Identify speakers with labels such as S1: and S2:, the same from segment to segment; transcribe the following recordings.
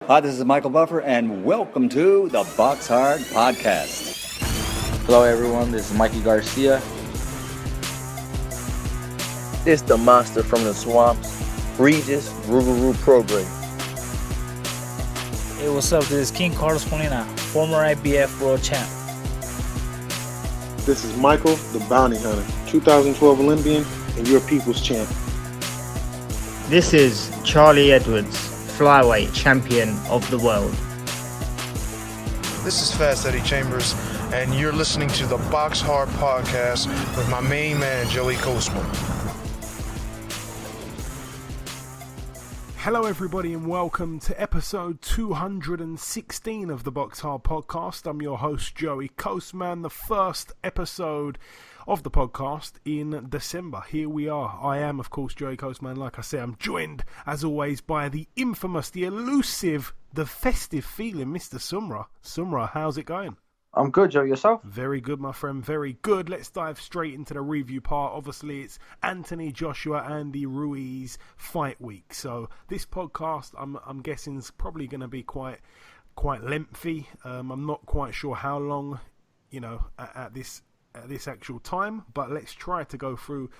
S1: Hi, this is Michael Buffer, and welcome to the BoxHard Podcast.
S2: Hello, everyone. This is Mikey Garcia.
S3: It's the monster from the swamps, Regis Rougarou Prograis.
S4: Hey, what's up? This is King Carlos Molina, former IBF world champ.
S5: This is Michael, the Bounty Hunter, 2012 Olympian and your people's champ.
S6: This is Charlie Edwards, flyweight champion of the world.
S7: This is Fast Eddie Chambers, and you're listening to the BoxHard Podcast with my main man, Joey Coastman.
S8: Hello everybody and welcome to episode 216 of the BoxHard Podcast. I'm your host Joey Coastman, the first episode of the podcast in December. Here we are. I am of course Joey Coastman. Like I said, I'm joined as always by the infamous, the elusive, the festive feeling Mr. Sumra. Sumra, how's it going?
S2: I'm good, Joe. Yourself?
S8: Very good, my friend. Very good. Let's dive straight into the review part. Obviously, it's Anthony Joshua, Andy Ruiz fight week. So this podcast, I'm guessing, is probably going to be quite lengthy. I'm not quite sure how long, at this actual time, but let's try to go through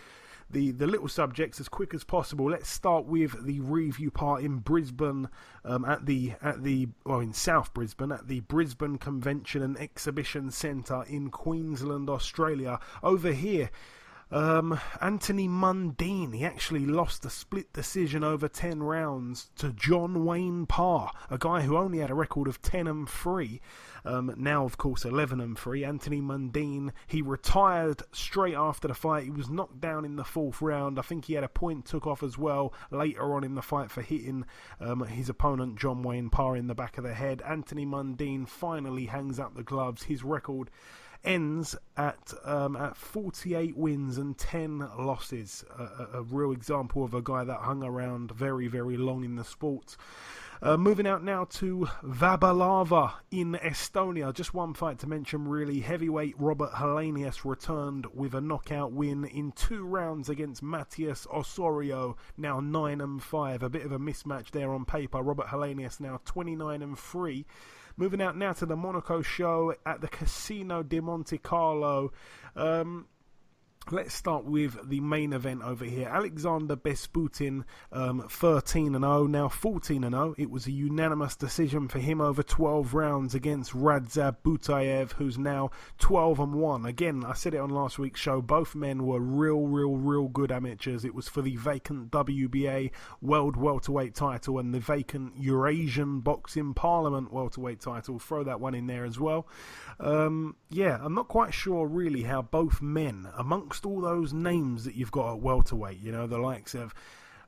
S8: the little subjects as quick as possible. Let's start with the review part in Brisbane, in South Brisbane, at the Brisbane Convention and Exhibition Centre in Queensland, Australia. Over here, Anthony Mundine, he actually lost a split decision over 10 rounds to John Wayne Parr, a guy who only had a record of 10-3. Now, of course, 11-3. Anthony Mundine, he retired straight after the fight. He was knocked down in the fourth round. I think he had a point took off as well later on in the fight for hitting his opponent, John Wayne Parr, in the back of the head. Anthony Mundine finally hangs up the gloves. His record ends at 48 wins and 10 losses. A real example of a guy that hung around very, very long in the sport. Moving out now to Vabalava in Estonia. Just one fight to mention, really. Heavyweight Robert Helenius returned with a knockout win in 2 rounds against Matthias Osorio, now 9-5. A bit of a mismatch there on paper. Robert Helenius now 29-3. Moving out now to the Monaco show at the Casino de Monte Carlo. Let's start with the main event over here. Alexander Besputin, 13-0, now 14-0. It was a unanimous decision for him over 12 rounds against Radzab Butayev, who's now 12-1. Again, I said it on last week's show, both men were real good amateurs. It was for the vacant WBA World Welterweight title and the vacant Eurasian Boxing Parliament Welterweight title. Throw that one in there as well. I'm not quite sure really how both men, amongst all those names that you've got at welterweight, the likes of,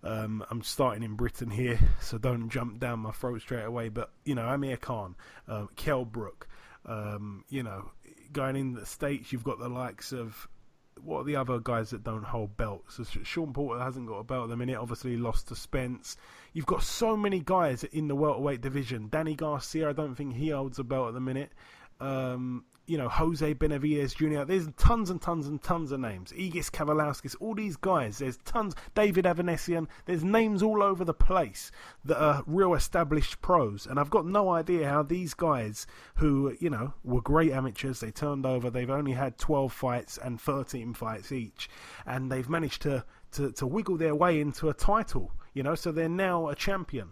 S8: I'm starting in Britain here, so don't jump down my throat straight away, but, Amir Khan, Kell Brook, going in the States, you've got the likes of, what are the other guys that don't hold belts? So Sean Porter hasn't got a belt at the minute, obviously lost to Spence. You've got so many guys in the welterweight division. Danny Garcia, I don't think he holds a belt at the minute. Jose Benavidez Jr. There's tons and tons and tons of names. Egis Kavalauskas, all these guys. There's tons. David Avanesian. There's names all over the place that are real established pros. And I've got no idea how these guys who, were great amateurs, they turned over, they've only had 12 fights and 13 fights each. And they've managed to wiggle their way into a title, so they're now a champion,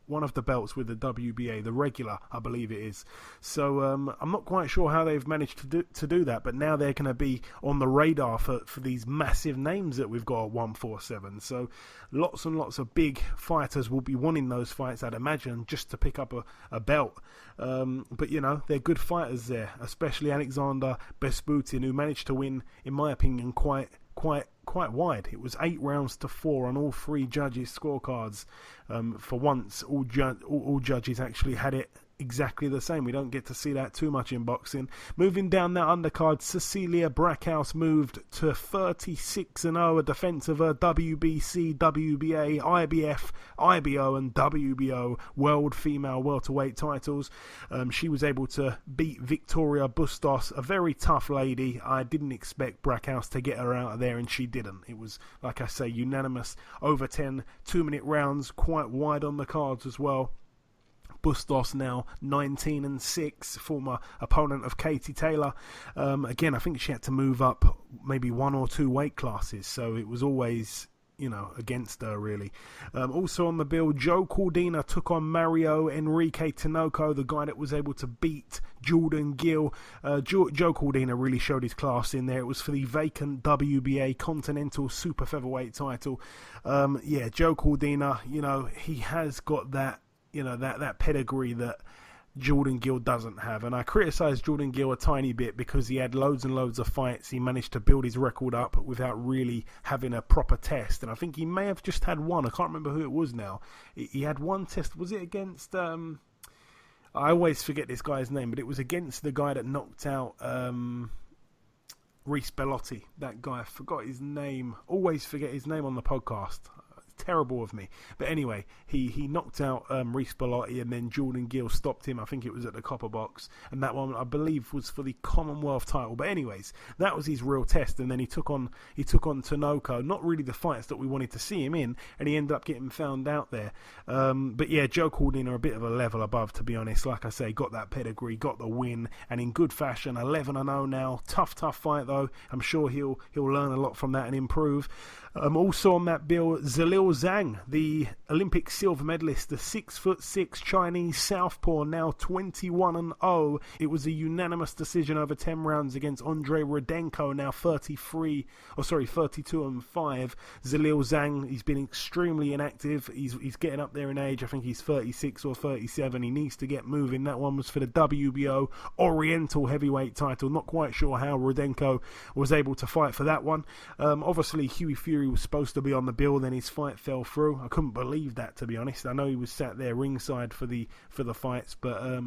S8: one of the belts with the WBA, the regular, I believe it is. So I'm not quite sure how they've managed to do that, but now they're going to be on the radar for these massive names that we've got at 147. So lots and lots of big fighters will be wanting those fights, I'd imagine, just to pick up a belt. But, they're good fighters there, especially Alexander Besputin, who managed to win, in my opinion, quite wide. It was 8-4 on all 3 judges' scorecards. For once, all judges actually had it exactly the same. We don't get to see that too much in boxing. Moving down that undercard, Cecilia Brackhouse moved to 36-0, a defence of her WBC, WBA, IBF, IBO and WBO World Female Welterweight titles. She was able to beat Victoria Bustos, a very tough lady. I didn't expect Brackhouse to get her out of there, and she didn't. It was, like I say, unanimous over 10 2-minute rounds, quite wide on the cards as well. Bustos now 19-6, former opponent of Katie Taylor. Again, I think she had to move up maybe 1 or 2 weight classes, so it was always, against her, really. Also on the bill, Joe Cordina took on Mario Enrique Tinoco, the guy that was able to beat Jordan Gill. Joe Cordina really showed his class in there. It was for the vacant WBA Continental Super Featherweight title. Joe Cordina, he has got that, that pedigree that Jordan Gill doesn't have. And I criticised Jordan Gill a tiny bit because he had loads and loads of fights. He managed to build his record up without really having a proper test. And I think he may have just had one. I can't remember who it was now. He had one test. Was it against... I always forget this guy's name, but it was against the guy that knocked out Ruiz Bellotti. That guy, I forgot his name. Always forget his name on the podcast. Terrible of me. But anyway, he knocked out Ruiz Bellotti, and then Jordan Gill stopped him. I think it was at the Copperbox, and that one I believe was for the Commonwealth title. But anyways, that was his real test, and then he took on Tinoco. Not really the fights that we wanted to see him in, and he ended up getting found out there. But yeah, Joe Cordina a bit of a level above, to be honest. Like I say, got that pedigree, got the win, and in good fashion. 11-0 now. Tough fight though. I'm sure he'll learn a lot from that and improve. Also on that bill, Zalil Zhang, the Olympic silver medalist, the 6'6" Chinese southpaw, now 21-0. It was a unanimous decision over 10 rounds against Andrei Rudenko, now 32-5. Zalil Zhang, he's been extremely inactive. He's getting up there in age. I think he's 36 or 37. He needs to get moving. That one was for the WBO Oriental heavyweight title. Not quite sure how Rudenko was able to fight for that one. Obviously, Hughie Fury was supposed to be on the bill, then his fight fell through. I couldn't believe that, to be honest. I know he was sat there ringside for the fights, but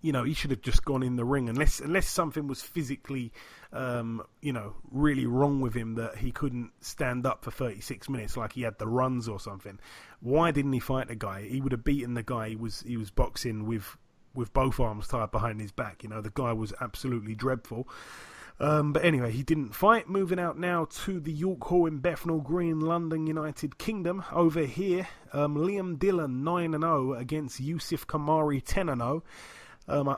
S8: he should have just gone in the ring unless something was physically really wrong with him, that he couldn't stand up for 36 minutes like he had the runs or something. Why didn't he fight the guy? He would have beaten the guy he was boxing with both arms tied behind his back. The guy was absolutely dreadful. But anyway, he didn't fight. Moving out now to the York Hall in Bethnal Green, London, United Kingdom. Over here, Liam Dillon 9-0 against Yusuf Kamari 10-0.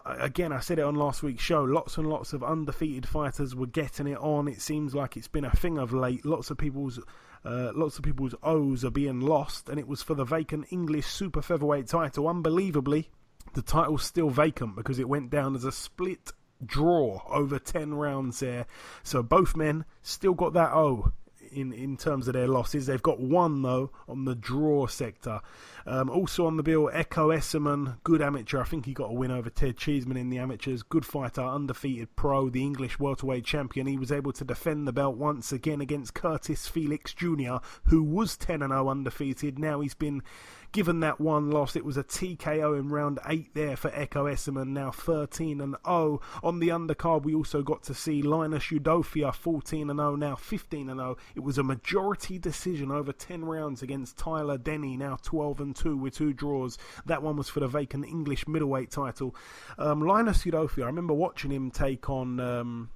S8: Again, I said it on last week's show, lots and lots of undefeated fighters were getting it on. It seems like it's been a thing of late. Lots of people's O's are being lost, and it was for the vacant English super featherweight title. Unbelievably, the title's still vacant because it went down as a split draw over 10 rounds there. So both men still got that O in terms of their losses. They've got one though on the draw sector. Also on the bill, Echo Esserman, good amateur. I think he got a win over Ted Cheeseman in the amateurs. Good fighter, undefeated pro, the English welterweight champion. He was able to defend the belt once again against Curtis Felix Jr., who was 10-0 undefeated. Now he's been given that one loss. It was a TKO in round 8 there for Echo Esserman, now 13-0. On the undercard, we also got to see Linus Udofia, 14-0, now 15-0. It was a majority decision over 10 rounds against Tyler Denny, now 12-2 with 2 draws. That one was for the vacant English middleweight title. Linus Udofia, I remember watching him take on,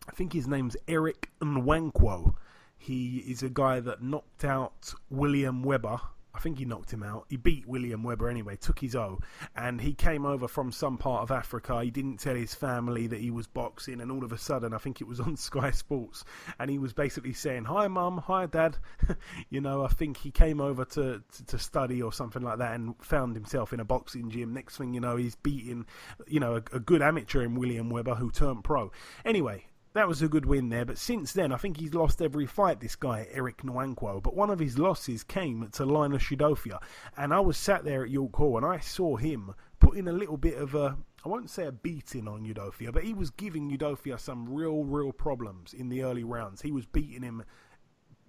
S8: I think his name's Eric Nwankwo. He is a guy that knocked out William Webber. I think he knocked him out. He beat William Webber anyway, took his O. And he came over from some part of Africa. He didn't tell his family that he was boxing. And all of a sudden, I think it was on Sky Sports. And he was basically saying, "Hi, Mum. Hi, Dad." I think he came over to study or something like that and found himself in a boxing gym. Next thing you know, he's beating, a good amateur in William Webber who turned pro. Anyway, that was a good win there, but since then, I think he's lost every fight, this guy, Eric Nwankwo. But one of his losses came to Linus Udofia, and I was sat there at York Hall, and I saw him putting a little bit of I won't say a beating on Udofia, but he was giving Udofia some real problems in the early rounds. He was beating him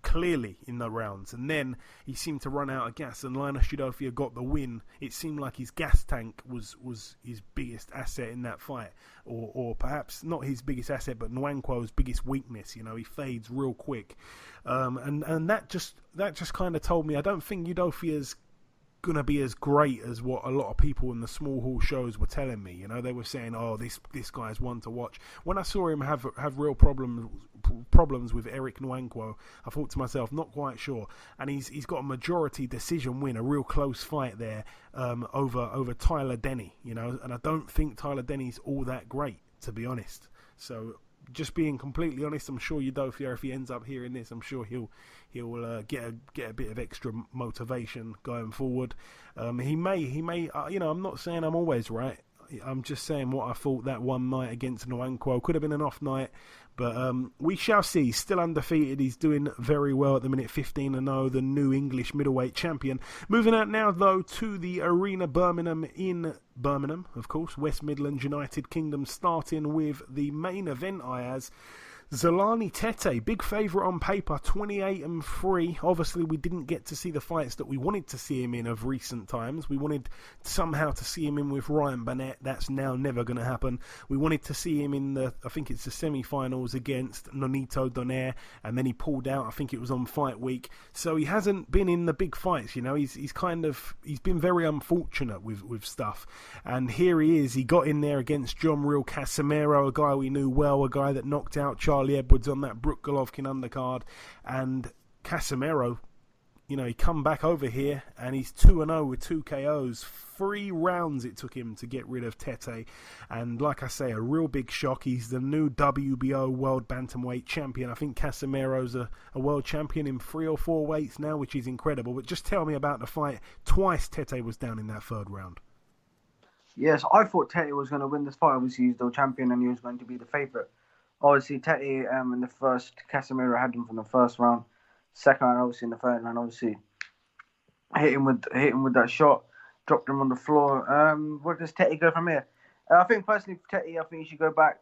S8: clearly in the rounds, and then he seemed to run out of gas, and Linus Udofia got the win. It seemed like his gas tank was his biggest asset in that fight, or perhaps not his biggest asset, but Nwankwo's biggest weakness. He fades real quick, and that just kind of told me I don't think Udofia's going to be as great as what a lot of people in the small hall shows were telling me. You know, they were saying, "Oh, this guy's one to watch." When I saw him have real problems with Eric Nwankwo, I thought to myself, not quite sure. And he's got a majority decision win, a real close fight there over Tyler Denny. You know, and I don't think Tyler Denny's all that great, to be honest. So, just being completely honest, I'm sure Udofia, if he ends up hearing this, I'm sure he'll get a bit of extra motivation going forward. He may. You know, I'm not saying I'm always right. I'm just saying what I thought that one night against Nwankwo could have been an off night, but we shall see. Still undefeated. He's doing very well at the minute, 15-0, the new English middleweight champion. Moving out now, though, to the Arena Birmingham in Birmingham, of course, West Midlands, United Kingdom, starting with the main event, Ayaz. Zolani Tete, big favourite on paper, 28-3. Obviously, we didn't get to see the fights that we wanted to see him in of recent times. We wanted somehow to see him in with Ryan Burnett. That's now never going to happen. We wanted to see him in I think it's the semi-finals against Nonito Donaire, and then he pulled out. I think it was on fight week. So he hasn't been in the big fights. You know, he's been very unfortunate with stuff. And here he is. He got in there against John Real Casimero, a guy we knew well, a guy that knocked out Charlie Edwards on that Brook Golovkin undercard, and Casimero, you know, he come back over here and he's 2-0 with 2 KOs. 3 rounds it took him to get rid of Tete, and like I say, a real big shock. He's the new WBO World Bantamweight champion. I think Casimero's a world champion in 3 or 4 weights now, which is incredible. But just tell me about the fight. Twice Tete was down in that 3rd round.
S2: Yes, I thought Tete was going to win this fight. Obviously, he's the champion and he was going to be the favourite. Obviously, Tete in the first, Casimero had him from the 1st round. 2nd round, obviously in the 3rd round, obviously hit him with that shot, dropped him on the floor. Where does Tete go from here? I think personally, for Tete, I think he should go back,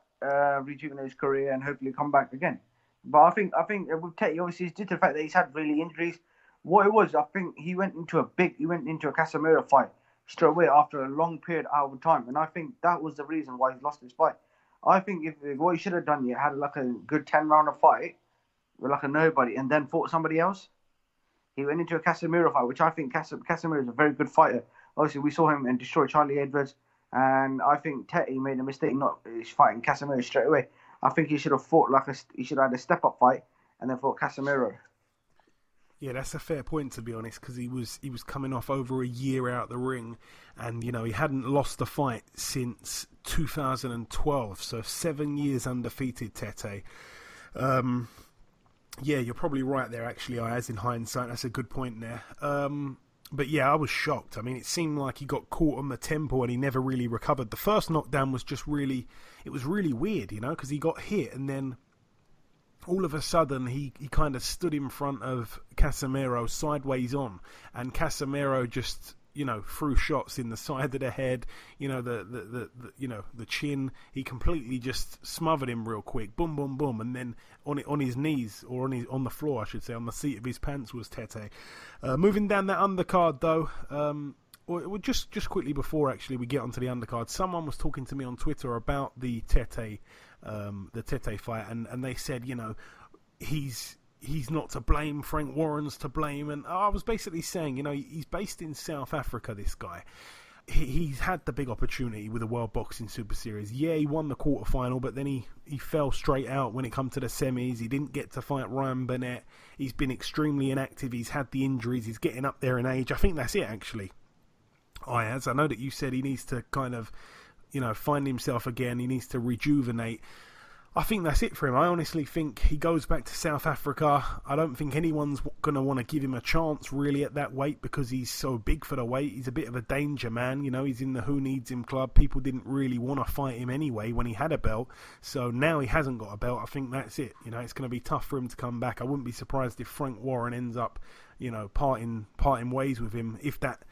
S2: rejuvenate his career, and hopefully come back again. But I think with Tete, obviously, it's due to the fact that he's had really injuries. What it was, I think he went into a Casimero fight straight away after a long period out of time, and I think that was the reason why he lost his fight. I think what he should have done, he had like a good 10-rounder fight with like a nobody and then fought somebody else. He went into a Casimero fight, which I think Casimero is a very good fighter. Obviously, we saw him and destroy Charlie Edwards, and I think Tete made a mistake not fighting Casimero straight away. I think he should have fought he should have had a step-up fight and then fought Casimero.
S8: Yeah, that's a fair point, to be honest, because he was coming off over a year out the ring, and you know he hadn't lost a fight since 2012, so 7 years undefeated. Tete. Yeah, you're probably right there. Actually, as in hindsight, that's a good point there. But yeah, I was shocked. I mean, it seemed like he got caught on the temple and he never really recovered. The first knockdown was just really weird, you know, because he got hit and then all of a sudden, he kind of stood in front of Casimero sideways on, and Casimero just, you know, threw shots in the side of the head, you know, the chin. He completely just smothered him real quick, boom, boom, boom, and then on his knees, or on the floor, I should say, on the seat of his pants was Tete. Moving down that undercard though. Well, just quickly before actually we get onto the undercard, someone was talking to me on Twitter about the Tete fight, and they said, you know, he's not to blame, Frank Warren's to blame, and I was basically saying, you know, he's based in South Africa, this guy. He's had the big opportunity with the World Boxing Super Series. Yeah, he won the quarterfinal, but then he fell straight out when it come to the semis. He didn't get to fight Ryan Burnett. He's been extremely inactive. He's had the injuries. He's getting up there in age. I think that's it, actually. Ayaz, I know that you said he needs to kind of, you know, find himself again. He needs to rejuvenate. I think that's it for him. I honestly think he goes back to South Africa. I don't think anyone's going to want to give him a chance really at that weight because he's so big for the weight. He's a bit of a danger man. You know, he's in the Who Needs Him club. People didn't really want to fight him anyway when he had a belt. So now he hasn't got a belt. I think that's it. You know, it's going to be tough for him to come back. I wouldn't be surprised if Frank Warren ends up, you know, parting ways with him. If that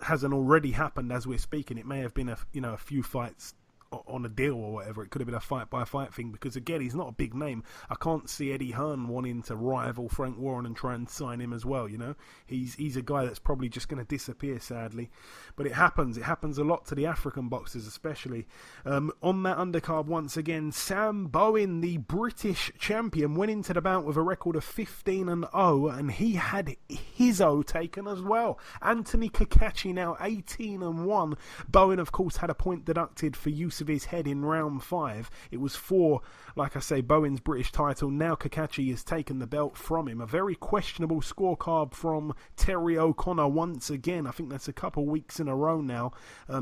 S8: hasn't already happened as we're speaking, it may have been a few fights on a deal or whatever. It could have been a fight-by-fight thing because, again, he's not a big name. I can't see Eddie Hearn wanting to rival Frank Warren and try and sign him as well, you know. He's a guy that's probably just going to disappear, sadly. But it happens. It happens a lot to the African boxers especially. On that undercard, once again, Sam Bowen, the British champion, went into the bout with a record of 15-0, and he had his O taken as well. Anthony Kakachi now 18-1. Bowen, of course, had a point deducted for use of his head in round 5. It was for, like I say, Bowen's British title. Now Kakachi has taken the belt from him. A very questionable scorecard from Terry O'Connor once again. I think that's a couple weeks in a row now.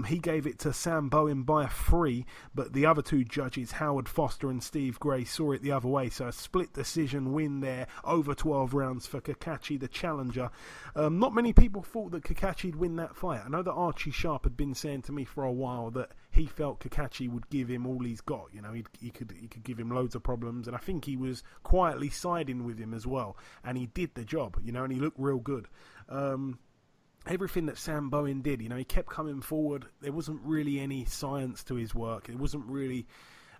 S8: He gave it to Sam Bowen by 3, but the other two judges, Howard Foster and Steve Gray, saw it the other way. So a split decision win there, over 12 rounds for Kakachi, the challenger. Not many people thought that Kakachi'd win that fight. I know that Archie Sharp had been saying to me for a while that he felt Kakachi would give him all he's got. You know, he could give him loads of problems, and I think he was quietly siding with him as well. And he did the job, you know, and he looked real good. Everything that Sam Bowen did, you know, he kept coming forward. There wasn't really any science to his work. It wasn't really,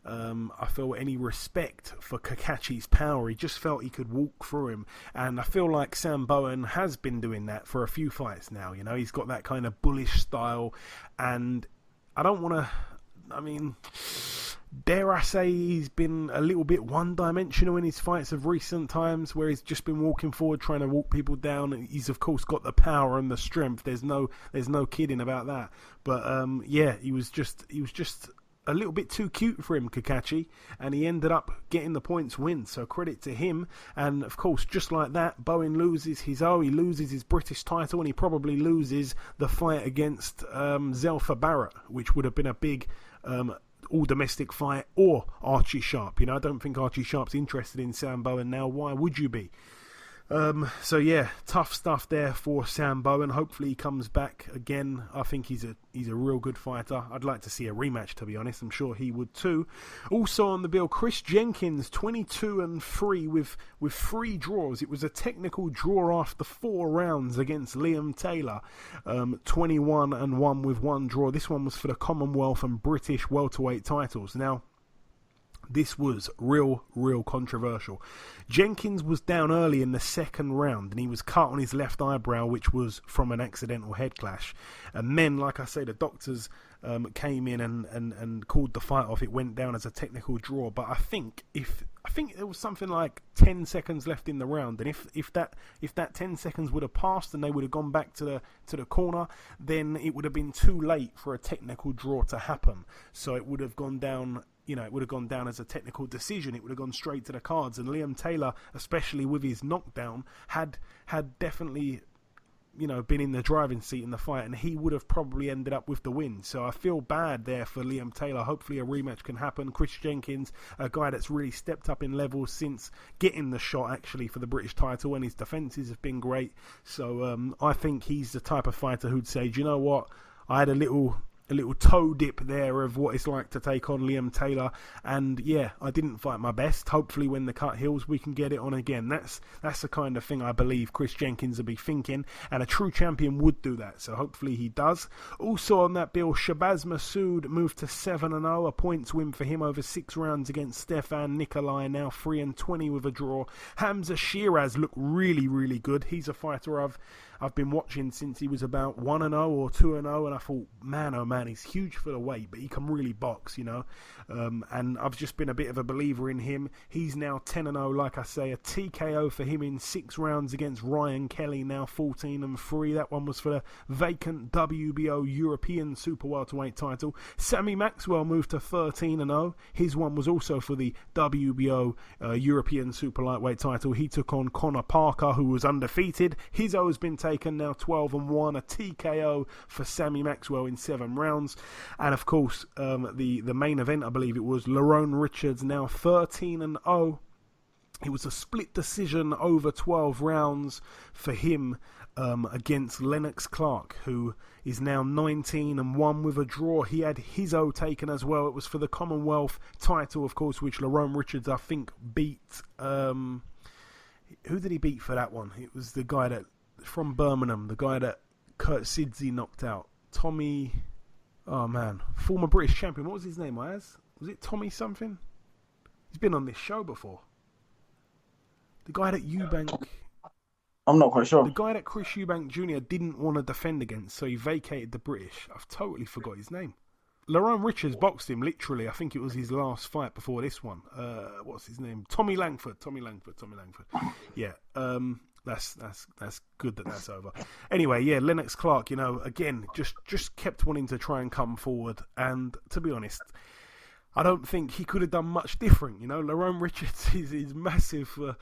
S8: I feel, any respect for Kakachi's power. He just felt he could walk through him. And I feel like Sam Bowen has been doing that for a few fights now. You know, he's got that kind of bullish style. And I don't want to, I mean, dare I say he's been a little bit one-dimensional in his fights of recent times, where he's just been walking forward, trying to walk people down. He's of course got the power and the strength. There's no kidding about that. But yeah, he was just a little bit too cute for him, Kakachi, and he ended up getting the points win. So credit to him. And of course, just like that, Bowen loses his O. He loses his British title, and he probably loses the fight against Zelfa Barrett, which would have been a big all-domestic fight, or Archie Sharp. You know, I don't think Archie Sharp's interested in Sam Bowen now. Why would you be? So yeah, tough stuff there for Sam Bowen. Hopefully he comes back again. I think he's a real good fighter. I'd like to see a rematch, to be honest. I'm sure he would too. Also on the bill, Chris Jenkins, 22-3 with 3 draws. It was a technical draw after 4 rounds against Liam Taylor. 21-1 with 1 draw. This one was for the Commonwealth and British welterweight titles. Now, this was real controversial. Jenkins was down early in the second round, and he was cut on his left eyebrow, which was from an accidental head clash. And then, like I say, the doctors came in and called the fight off. It went down as a technical draw. But I think there was something like 10 seconds left in the round, and if that 10 seconds would have passed and they would have gone back to the corner, then it would have been too late for a technical draw to happen. So it would have gone down. You know, it would have gone down as a technical decision. It would have gone straight to the cards. And Liam Taylor, especially with his knockdown, had definitely, you know, been in the driving seat in the fight, and he would have probably ended up with the win. So I feel bad there for Liam Taylor. Hopefully a rematch can happen. Chris Jenkins, a guy that's really stepped up in levels since getting the shot, actually, for the British title, and his defences have been great. So I think he's the type of fighter who'd say, do you know what? I had a little toe dip there of what it's like to take on Liam Taylor, and yeah, I didn't fight my best. Hopefully when the cut heals we can get it on again. That's the kind of thing I believe Chris Jenkins will be thinking, and a true champion would do that, so hopefully he does. Also on that bill, Shabazz Massoud moved to 7-0, a points win for him over 6 rounds against Stefan Nikolai, now 3-20 with a draw. Hamza Shiraz looked really good. He's a fighter I've been watching since he was about 1-0 or 2-0, and I thought, man, oh man, he's huge for the weight, but he can really box, you know. And I've just been a bit of a believer in him. He's now 10-0, like I say, a TKO for him in 6 rounds against Ryan Kelly, now 14-3. That one was for the vacant WBO European Super Welterweight title. Sammy Maxwell moved to 13-0. His one was also for the WBO European Super Lightweight title. He took on Connor Parker, who was undefeated. His O has been taken, now 12-1, a TKO for Sammy Maxwell in 7 rounds. And of course, the main event, I believe it was, Lerone Richards, now 13-0. It was a split decision over 12 rounds for him against Lennox Clark, who is now 19-1 with a draw. He had his O taken as well. It was for the Commonwealth title, of course, which Lerone Richards, I think, beat. Who did he beat for that one? It was the guy that from Birmingham, the guy that Kurt Sidzi knocked out. Tommy, Oh, man. Former British champion. What was his name, Ayaz? Was it Tommy something? He's been on this show before. The guy that Eubank...
S2: I'm not quite sure.
S8: The guy that Chris Eubank Jr. didn't want to defend against, so he vacated the British. I've totally forgot his name. Lerone Richards boxed him, literally. I think it was his last fight before this one. What's his name? Tommy Langford. Yeah. That's good that that's over. Anyway, yeah, Lennox Clark, again, just kept wanting to try and come forward. And to be honest, I don't think he could have done much different. Lerone Richards is massive for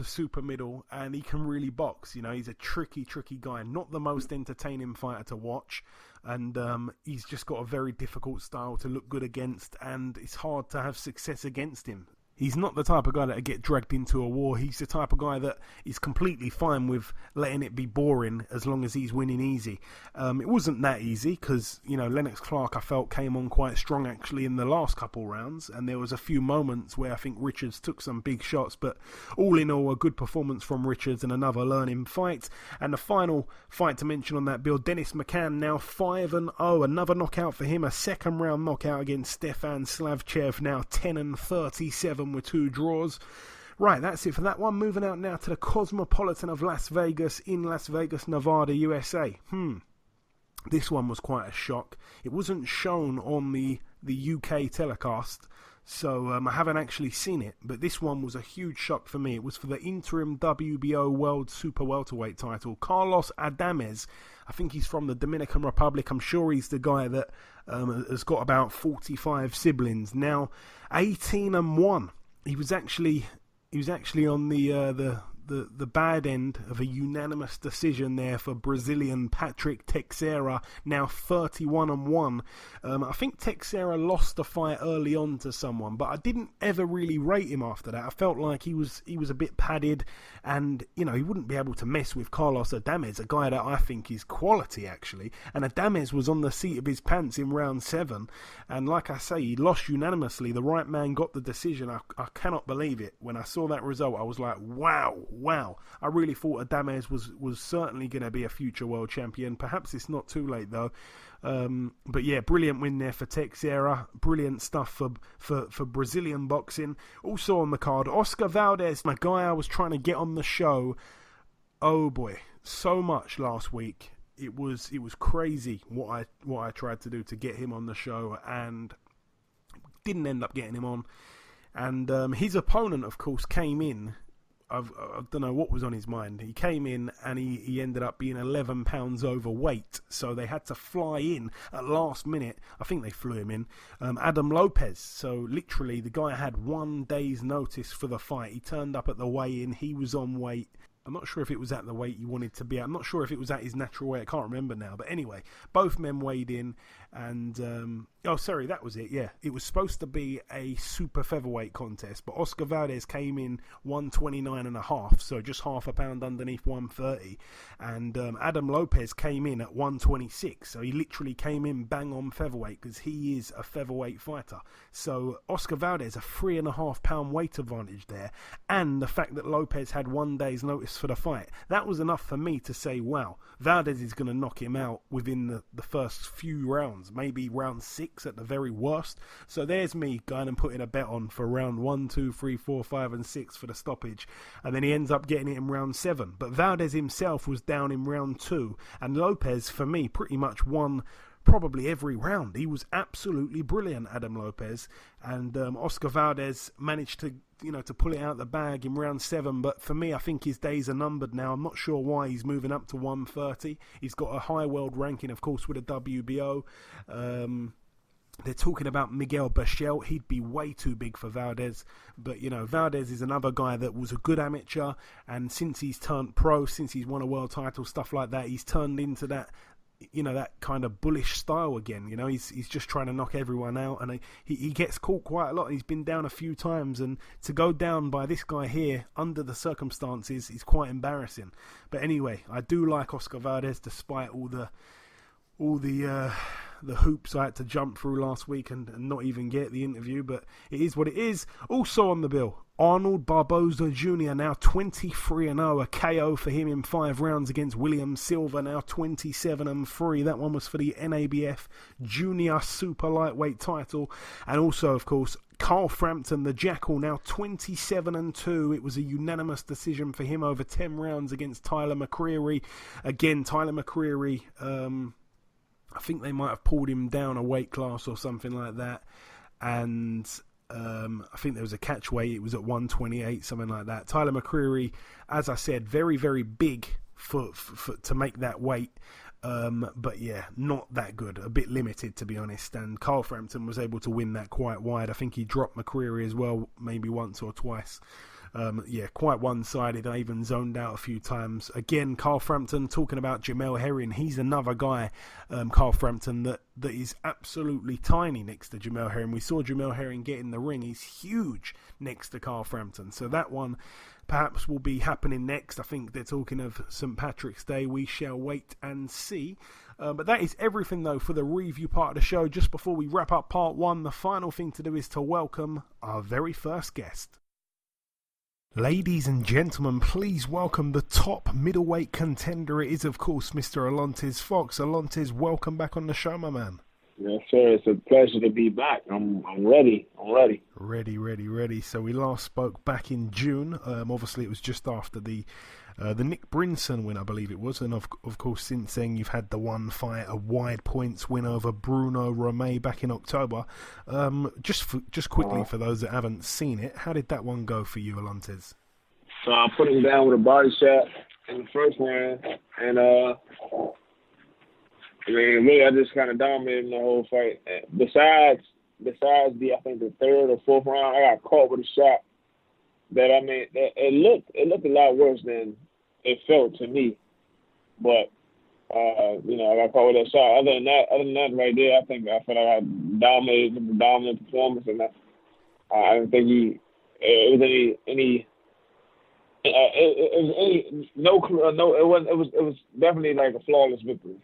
S8: super middle, and he can really box. He's a tricky guy. Not the most entertaining fighter to watch, and he's just got a very difficult style to look good against, and it's hard to have success against him. He's not the type of guy that would get dragged into a war. He's the type of guy that is completely fine with letting it be boring as long as he's winning easy. It wasn't that easy because, Lennox Clark, I felt, came on quite strong actually in the last couple rounds. And there was a few moments where I think Richards took some big shots. But all in all, a good performance from Richards and another learning fight. And the final fight to mention on that bill, Dennis McCann, now 5-0. Another knockout for him. A second round knockout against Stefan Slavchev, now 10-37. With 2 draws. Right, that's it for that one. Moving out now to the Cosmopolitan of Las Vegas in Las Vegas, Nevada, USA. This one was quite a shock. It wasn't shown on the UK telecast, so I haven't actually seen it, but this one was a huge shock for me. It was for the interim WBO World Super Welterweight title. Carlos Adames, I think he's from the Dominican Republic. I'm sure he's the guy that has got about 45 siblings. Now, 18-1. He was actually on the bad end of a unanimous decision there for Brazilian Patrick Teixeira, now 31-1. I think Teixeira lost the fight early on to someone, but I didn't ever really rate him after that. I felt like he was a bit padded, and he wouldn't be able to mess with Carlos Adames, a guy that I think is quality actually. And Adames was on the seat of his pants in round 7, and like I say, he lost unanimously. The right man got the decision. I cannot believe it. When I saw that result, I was like, wow. I really thought Adames was certainly going to be a future world champion. Perhaps it's not too late though. But yeah, brilliant win there for Teixeira. Brilliant stuff for Brazilian boxing. Also on the card, Oscar Valdez, my guy I was trying to get on the show. Oh boy, so much last week. It was crazy what I tried to do to get him on the show, and didn't end up getting him on. And his opponent, of course, came in. I don't know what was on his mind. He came in and he ended up being 11 pounds overweight, so they had to fly in at last minute. I think they flew him in. Adam Lopez. So literally, the guy had 1 day's notice for the fight. He turned up at the weigh-in. He was on weight. I'm not sure if it was at the weight he wanted to be at. I'm not sure if it was at his natural weight. I can't remember now. But anyway, both men weighed in. And, that was it. Yeah, it was supposed to be a super featherweight contest. But Oscar Valdez came in 129.5. So just half a pound underneath 130. And Adam Lopez came in at 126. So he literally came in bang on featherweight because he is a featherweight fighter. So Oscar Valdez, a 3.5 pound weight advantage there. And the fact that Lopez had 1 day's notice for the fight, that was enough for me to say, wow, Valdez is going to knock him out within the first few rounds, maybe round 6 at the very worst. So there's me going and putting a bet on for round 1, 2, 3, 4, 5 and 6 for the stoppage, and then he ends up getting it in round 7. But Valdez himself was down in round 2, and Lopez, for me, pretty much won probably every round. He was absolutely brilliant, Adam Lopez, and Oscar Valdez managed to pull it out the bag in round 7. But for me, I think his days are numbered now. I'm not sure why he's moving up to 130. He's got a high world ranking, of course, with a WBO. They're talking about Miguel Berchelt. He'd be way too big for Valdez. But, Valdez is another guy that was a good amateur, and since he's turned pro, since he's won a world title, stuff like that, he's turned into that kind of bullish style again. He's just trying to knock everyone out, and he gets caught quite a lot. He's been down a few times, and to go down by this guy here under the circumstances is quite embarrassing. But anyway, I do like Oscar Valdez despite all the the hoops I had to jump through last week and not even get the interview, but it is what it is. Also on the bill, Arnold Barboza Jr. now 23-0, a KO for him in 5 rounds against William Silva, now 27-3. That one was for the NABF Junior Super Lightweight title. And also, of course, Carl Frampton, the Jackal, now 27-2. It was a unanimous decision for him over 10 rounds against Tyler McCreary. Again, Tyler McCreary, I think they might have pulled him down a weight class or something like that. And I think there was a catch weight. It was at 128, something like that. Tyler McCreary, as I said, very, very big for to make that weight. But yeah, not that good. A bit limited, to be honest. And Carl Frampton was able to win that quite wide. I think he dropped McCreary as well, maybe once or twice. Yeah, quite one-sided. I even zoned out a few times. Again, Carl Frampton, talking about Jamel Herring, he's another guy, Carl Frampton, that is absolutely tiny next to Jamel Herring. We saw Jamel Herring get in the ring. He's huge next to Carl Frampton. So that one perhaps will be happening next. I think they're talking of St. Patrick's Day. We shall wait and see. But that is everything, though, for the review part of the show. Just before we wrap up part 1, the final thing to do is to welcome our very first guest. Ladies and gentlemen, please welcome the top middleweight contender. It is, of course, Mr. Alantez Fox. Alantez, welcome back on the show, my man.
S9: Yes, sir. It's a pleasure to be back. I'm ready.
S8: Ready. So we last spoke back in June. Obviously, it was just after the Nick Brinson win, I believe it was. And, of course, since then, you've had the one fight, a wide points win over Bruno Romay back in October. Just quickly, for those that haven't seen it, how did that one go for you, Alantez?
S9: So I put him down with a body shot in the first round. And, really, I just kind of dominated the whole fight. Besides I think the third or fourth round, I got caught with a shot that, it looked a lot worse than it felt to me. But, I got caught with that shot. Other than that right there, I feel like I dominated the dominant performance, and I didn't think it was definitely like a flawless victory.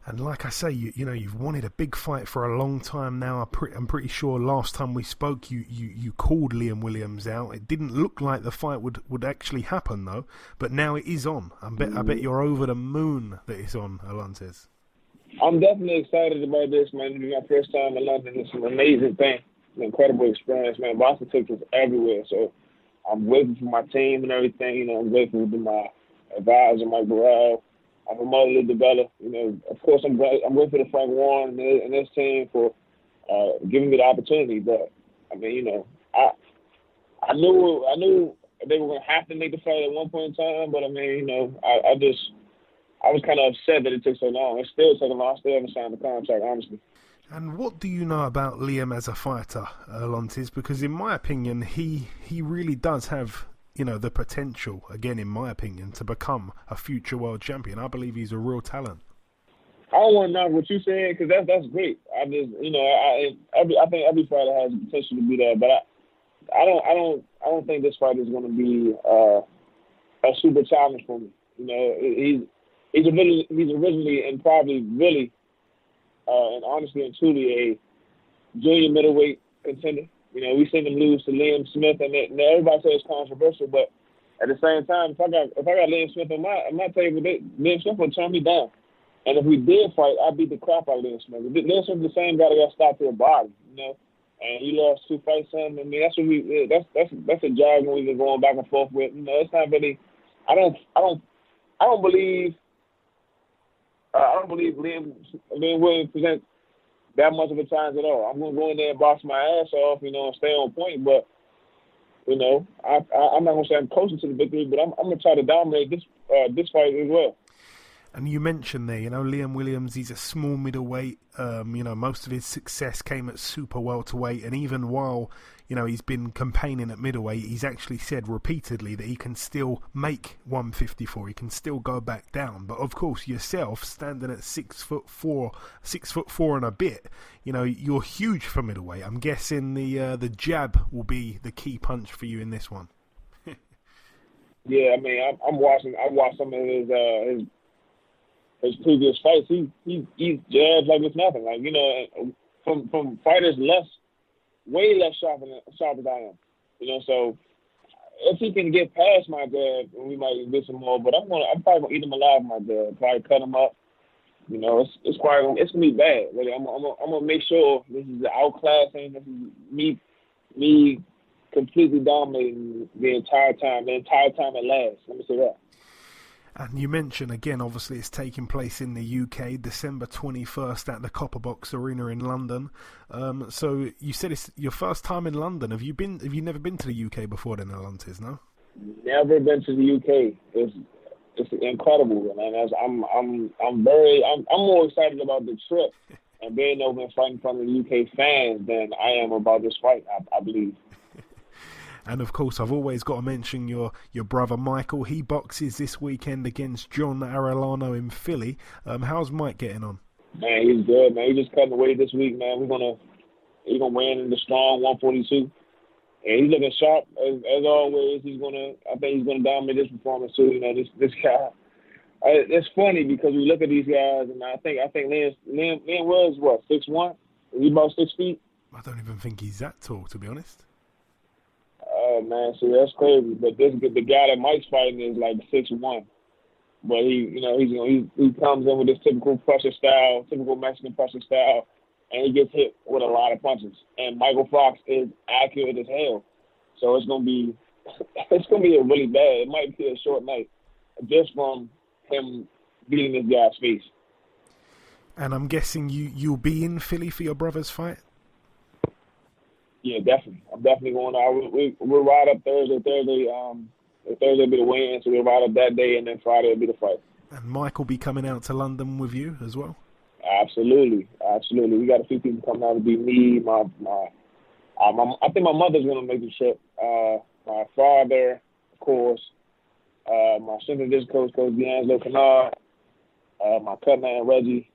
S8: And like I say, you've wanted a big fight for a long time now. I'm pretty sure last time we spoke, you called Liam Williams out. It didn't look like the fight would actually happen, though. But now it is on. I bet you're over the moon that it's on, Alantez.
S9: I'm definitely excited about this, man. This is my first time in London. It's an amazing thing. It's an incredible experience, man. Boston took us everywhere. So I'm grateful for my team and everything. I'm grateful to my advisor, Mike Burrell. I'm a mother to develop. Of course, I'm grateful to Frank Warren and his team for giving me the opportunity. But I knew they were going to have to make the fight at one point in time. But I was kind of upset that it took so long. It still took a long. I still haven't signed the contract, honestly.
S8: And what do you know about Liam as a fighter, Alantez? Because in my opinion, he really does have the potential, again, in my opinion, to become a future world champion. I believe he's a real talent.
S9: I don't want to knock what you said, because that's great. I just, I think every fighter has the potential to be there, but I don't think this fight is going to be a super challenge for me. He's originally and probably really, and honestly and truly, a junior middleweight contender. We seen him lose to Liam Smith, and everybody says it's controversial, but at the same time, if I got Liam Smith on my table, Liam Smith will turn me down. And if we did fight, I'd beat the crap out of Liam Smith. Liam Smith is the same guy that got stopped to the body, and he lost 2 fights. That's a jargon we've been going back and forth with. It's not really. I don't believe Liam Williams presents that much of a challenge at all. I'm going to go in there and box my ass off, and stay on point. But, I'm not going to say I'm closer to the victory, but I'm going to try to dominate this fight as well.
S8: And you mentioned there, Liam Williams, he's a small middleweight. Most of his success came at super welterweight. And even while, he's been campaigning at middleweight, he's actually said repeatedly that he can still make 154. He can still go back down. But of course, yourself, standing at 6'4" and a bit, you're huge for middleweight. I'm guessing the jab will be the key punch for you in this one.
S9: Yeah, I watched some of his previous fights, he's jabs like it's nothing. Like, you know, from fighters way less sharp as I am. You know, so if he can get past my jab, we might get some more. But I'm probably gonna eat him alive with my jab. Probably cut him up. You know, it's gonna be bad. Really, I'm gonna make sure this is outclassing. This is me completely dominating the entire time it lasts. Let me say that.
S8: And you mentioned, again, obviously it's taking place in the UK, December 21st at the Copperbox Arena in London. So you said it's your first time in London. Have you never been to the UK before then, Alantez, no?
S9: Never been to the UK. It's incredible, man. I'm more excited about the trip and being over and fighting in front of the UK fans than I am about this fight, I believe.
S8: And of course, I've always got to mention your brother Mykal. He boxes this weekend against John Arellano in Philly. How's Mike getting on?
S9: Man, he's good, man. He's just cutting the weight this week, man. He's gonna win in the strong 142, and he's looking sharp as always. I think he's gonna dominate this performance too. You know, this guy. It's funny because we look at these guys, and I think Liam was what, 6'1"? Is he about 6 feet?
S8: I don't even think he's that tall, to be honest.
S9: Oh man, see, that's crazy. But the guy that Mike's fighting is like 6'1". But he comes in with this typical pressure style, typical Mexican pressure style, and he gets hit with a lot of punches. And Michael Fox is accurate as hell. So it's gonna be a really bad. It might be a short night just from him beating this guy's face.
S8: And I'm guessing you'll be in Philly for your brother's fight?
S9: Yeah, definitely. I'm definitely going out. We'll ride up Thursday. Thursday will be the weigh-in, so we'll ride up that day, and then Friday will be the fight.
S8: And Mike will be coming out to London with you as well?
S9: Absolutely. We got a few people coming out to be me. I think my mother's going to make the trip. My father, of course. My center disc coach D'Angelo Kennard. My cut man, Reggie.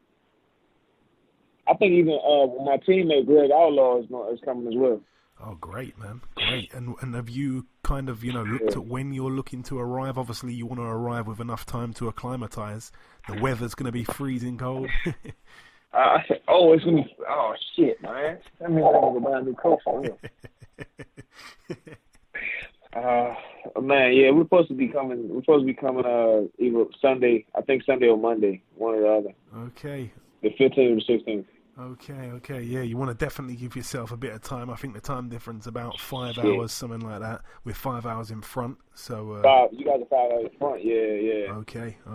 S9: I think even my teammate Greg Outlaw is coming as well.
S8: Oh, great, man. Great. And have you kind of, looked at when you're looking to arrive? Obviously, you want to arrive with enough time to acclimatise. The weather's going to be freezing cold.
S9: It's going to be... Oh, shit, man. That means I'm going to buy a new coat for real. Man, yeah, we're supposed to be coming either Sunday, I think Sunday or Monday, one or the other.
S8: Okay.
S9: The 15th or the 16th.
S8: Okay, yeah, you want to definitely give yourself a bit of time. I think the time difference about 5 hours, something like that, with 5 hours in front. So
S9: you guys are 5 hours in front, yeah.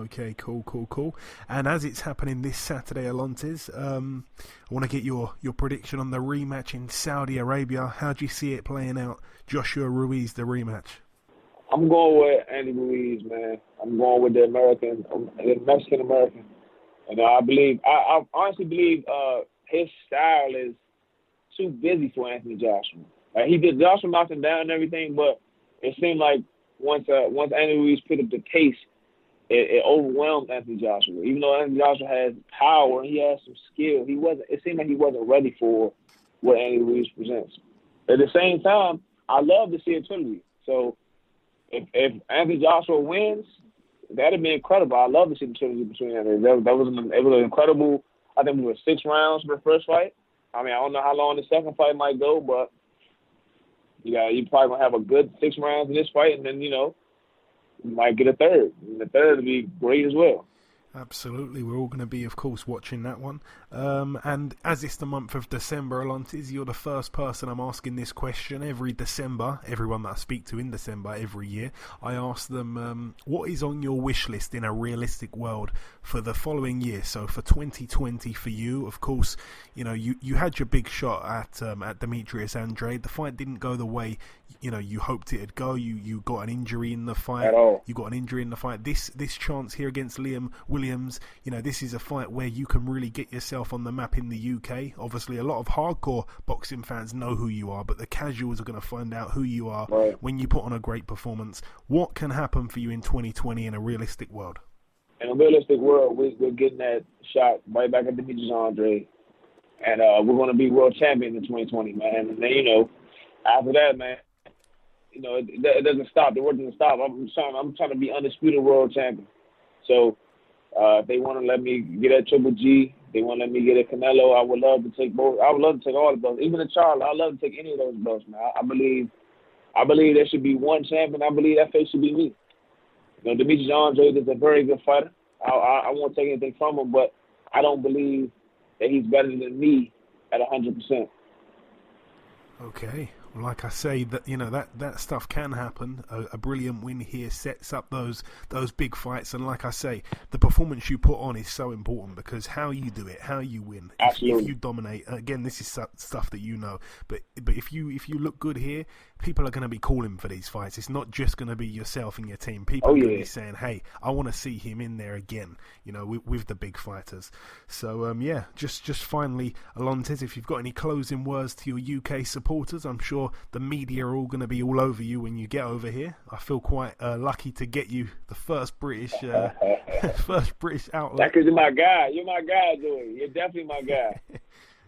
S8: Okay, cool. And as it's happening this Saturday, Alantez, I want to get your prediction on the rematch in Saudi Arabia. How do you see it playing out? Joshua Ruiz, the rematch.
S9: I'm going with Andy Ruiz, man. I'm going with the Mexican-American. And I honestly believe his style is too busy for Anthony Joshua. Joshua knocked him down and everything, but it seemed like once Anthony Ruiz put up the pace, it overwhelmed Anthony Joshua. Even though Anthony Joshua has power and he has some skill, it seemed like he wasn't ready for what Anthony Ruiz presents. At the same time, I love to see a trilogy. So if Anthony Joshua wins, that'd be incredible. I love to see the trilogy between them. It was an incredible. I think we were 6 rounds for the first fight. I mean, I don't know how long the second fight might go, but you probably gonna have a good 6 rounds in this fight, and then you might get a third. And the third would be great as well.
S8: Absolutely, we're all going to be, of course, watching that one. And as it's the month of December, Alantez, you're the first person I'm asking this question every December. Everyone that I speak to in December every year, I ask them, what is on your wish list in a realistic world for the following year? So for 2020 for you, of course, you had your big shot at Demetrius Andrade. The fight didn't go the way you hoped it'd go. You got an injury in the fight.
S9: At all.
S8: You got an injury in the fight. This chance here against Liam Williams, this is a fight where you can really get yourself on the map in the UK. Obviously, a lot of hardcore boxing fans know who you are, but the casuals are going to find out who you are when you put on a great performance. What can happen for you in 2020 in a realistic world?
S9: In a realistic world, we're getting that shot right back at Demetrius Andrade, and we're going to be world champion in 2020, man. And then, after that, man, it doesn't stop. The work doesn't stop. I'm trying to be undisputed world champion. So If they want to let me get a Triple G, they want to let me get a Canelo, I would love to take both. I would love to take all the belts. Even a Charlie, I'd love to take any of those belts, man. I believe there should be one champion. I believe that face should be me. You know, Demetrius Andrade is a very good fighter. I won't take anything from him, but I don't believe that he's better than me at 100%.
S8: Okay. Like I say, that stuff can happen. A brilliant win here sets up those big fights, and like I say, the performance you put on is so important because how you do it, how you win. If you dominate, again, this is stuff that you know. But if you look good here, people are going to be calling for these fights. It's not just going to be yourself and your team. People are going to be saying, "Hey, I want to see him in there again." You know, with the big fighters. So just finally, Alantez, if you've got any closing words to your UK supporters, I'm sure the media are all going to be all over you when you get over here. I feel quite lucky to get you the first British outlet.
S9: That's because you're my guy. You're my guy, Joey. You're definitely my guy.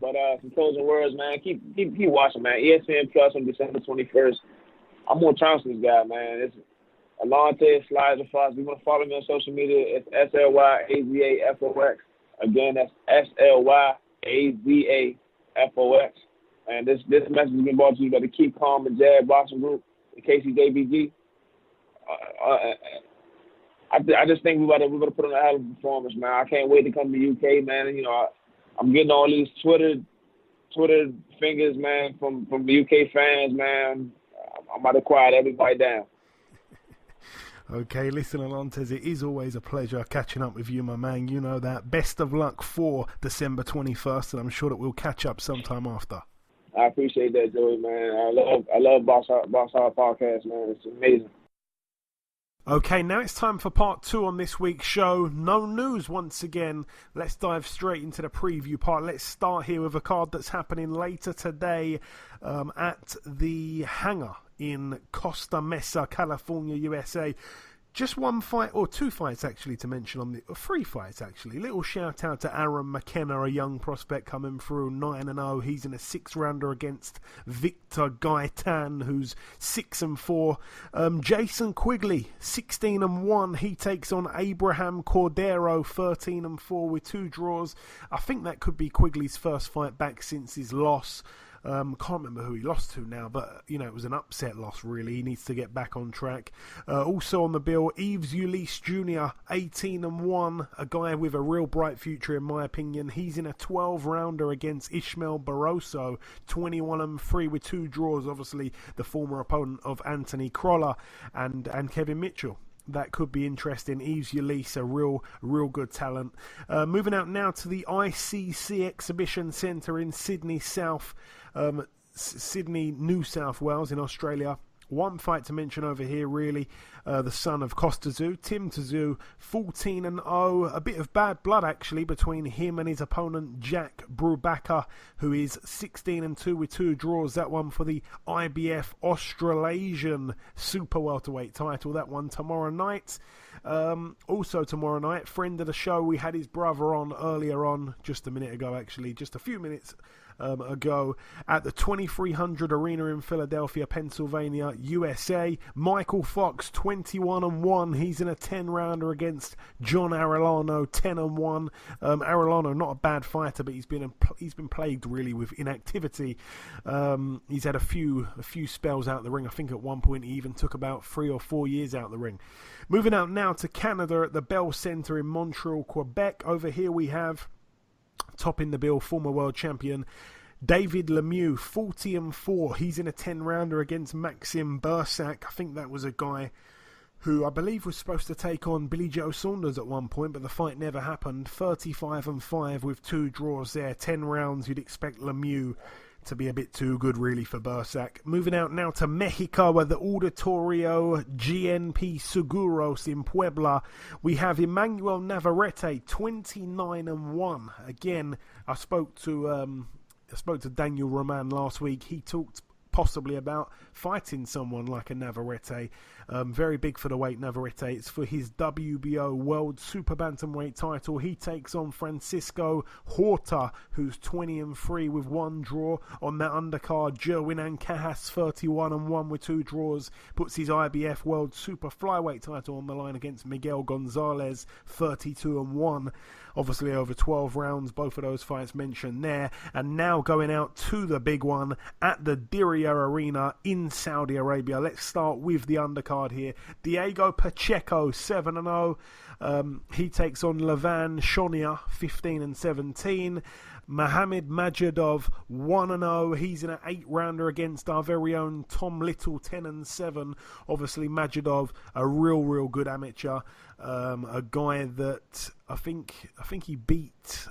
S9: But some closing words, man. Keep watching, man. ESPN Plus on December 21st. I'm going to challenge this guy, man. It's Alantez Fox. If you want to follow me on social media, it's SLYAZAFOX. Again, that's SLYAZAFOX. And this message has been brought to you by the Keep Calm and Jab Boxing Group, the KCJBG. I just think we're going to put on a hell of a performance, man. I can't wait to come to the UK, man. And, you know, I'm getting all these Twitter fingers, man, from the UK fans, man. I'm about to quiet everybody down.
S8: Okay, listen, Alantez, it is always a pleasure catching up with you, my man. You know that. Best of luck for December 21st, and I'm sure that we'll catch up sometime after.
S9: I appreciate that, Joey, man. I love BoxHard Podcast, man. It's amazing.
S8: Okay, now it's time for part 2 on this week's show. No news once again. Let's dive straight into the preview part. Let's start here with a card that's happening later today at the Hangar in Costa Mesa, California, USA. Just one fight, or 2 fights actually to mention, 3 fights actually. Little shout out to Aaron McKenna, a young prospect coming through 9-0. He's in a 6-rounder against Victor Gaitan, who's 6-4. Jason Quigley, 16-1. He takes on Abraham Cordero, 13-4 with 2 draws. I think that could be Quigley's first fight back since his loss. Can't remember who he lost to now, but you know, it was an upset loss really. He needs to get back on track. Also on the bill, Yves Ulysse Jr, 18-1, a guy with a real bright future in my opinion. He's in a 12-rounder against Ishmael Barroso, 21-3 with 2 draws, obviously the former opponent of Anthony Crolla and Kevin Mitchell. That could be interesting. Yves Ulysse, a real good talent. Moving out now to the ICC Exhibition Centre in Sydney, New South Wales in Australia. One fight to mention over here, really, the son of Costa Tszyu, Tim Tszyu, 14-0. A bit of bad blood, actually, between him and his opponent, Jack Brubaker, who is 16-2 with 2 draws. That one for the IBF Australasian Super Welterweight title. That one tomorrow night. Also tomorrow night, friend of the show, we had his brother on earlier on, just a minute ago, actually, just a few minutes ago at the 2300 Arena in Philadelphia, Pennsylvania, USA. Mykal Fox, 21-1. He's in a 10-rounder against John Arellano, 10-1. Arellano, not a bad fighter, but he's been plagued really with inactivity. He's had a few spells out the ring. I think at one point he even took about 3 or 4 years out the ring. Moving out now to Canada at the Bell Centre in Montreal, Quebec. Over here we have, topping the bill, former world champion David Lemieux, 40-4. He's in a 10-rounder against Maxim Bursak. I think that was a guy who I believe was supposed to take on Billy Joe Saunders at one point, but the fight never happened. 35-5 with 2 draws there. 10 rounds, you'd expect Lemieux to be a bit too good really for Bursak. Moving out now to Mexico at the Auditorio GNP Seguros in Puebla. We have Emmanuel Navarrete, 29-1. Again, I spoke to Daniel Roman last week. He talked possibly about fighting someone like a Navarrete. Very big for the weight, Navarrete. It's for his WBO World Super Bantamweight title. He takes on Francisco Horta, who's 20-3 with 1 draw. On that undercard, Jerwin Ancajas, 31-1 with 2 draws, puts his IBF World Super Flyweight title on the line against Miguel Gonzalez, 32-1. Obviously over 12 rounds, both of those fights mentioned there. And now going out to the big one at the Diriyah Arena in Saudi Arabia. Let's start with the undercard here. Diego Pacheco, 7-0. He takes on Levan Shonia, 15-17. Mohamed Majidov, 1-0. He's in an 8-rounder against our very own Tom Little, 10-7. Obviously, Majidov, a real good amateur. A guy that I think he beat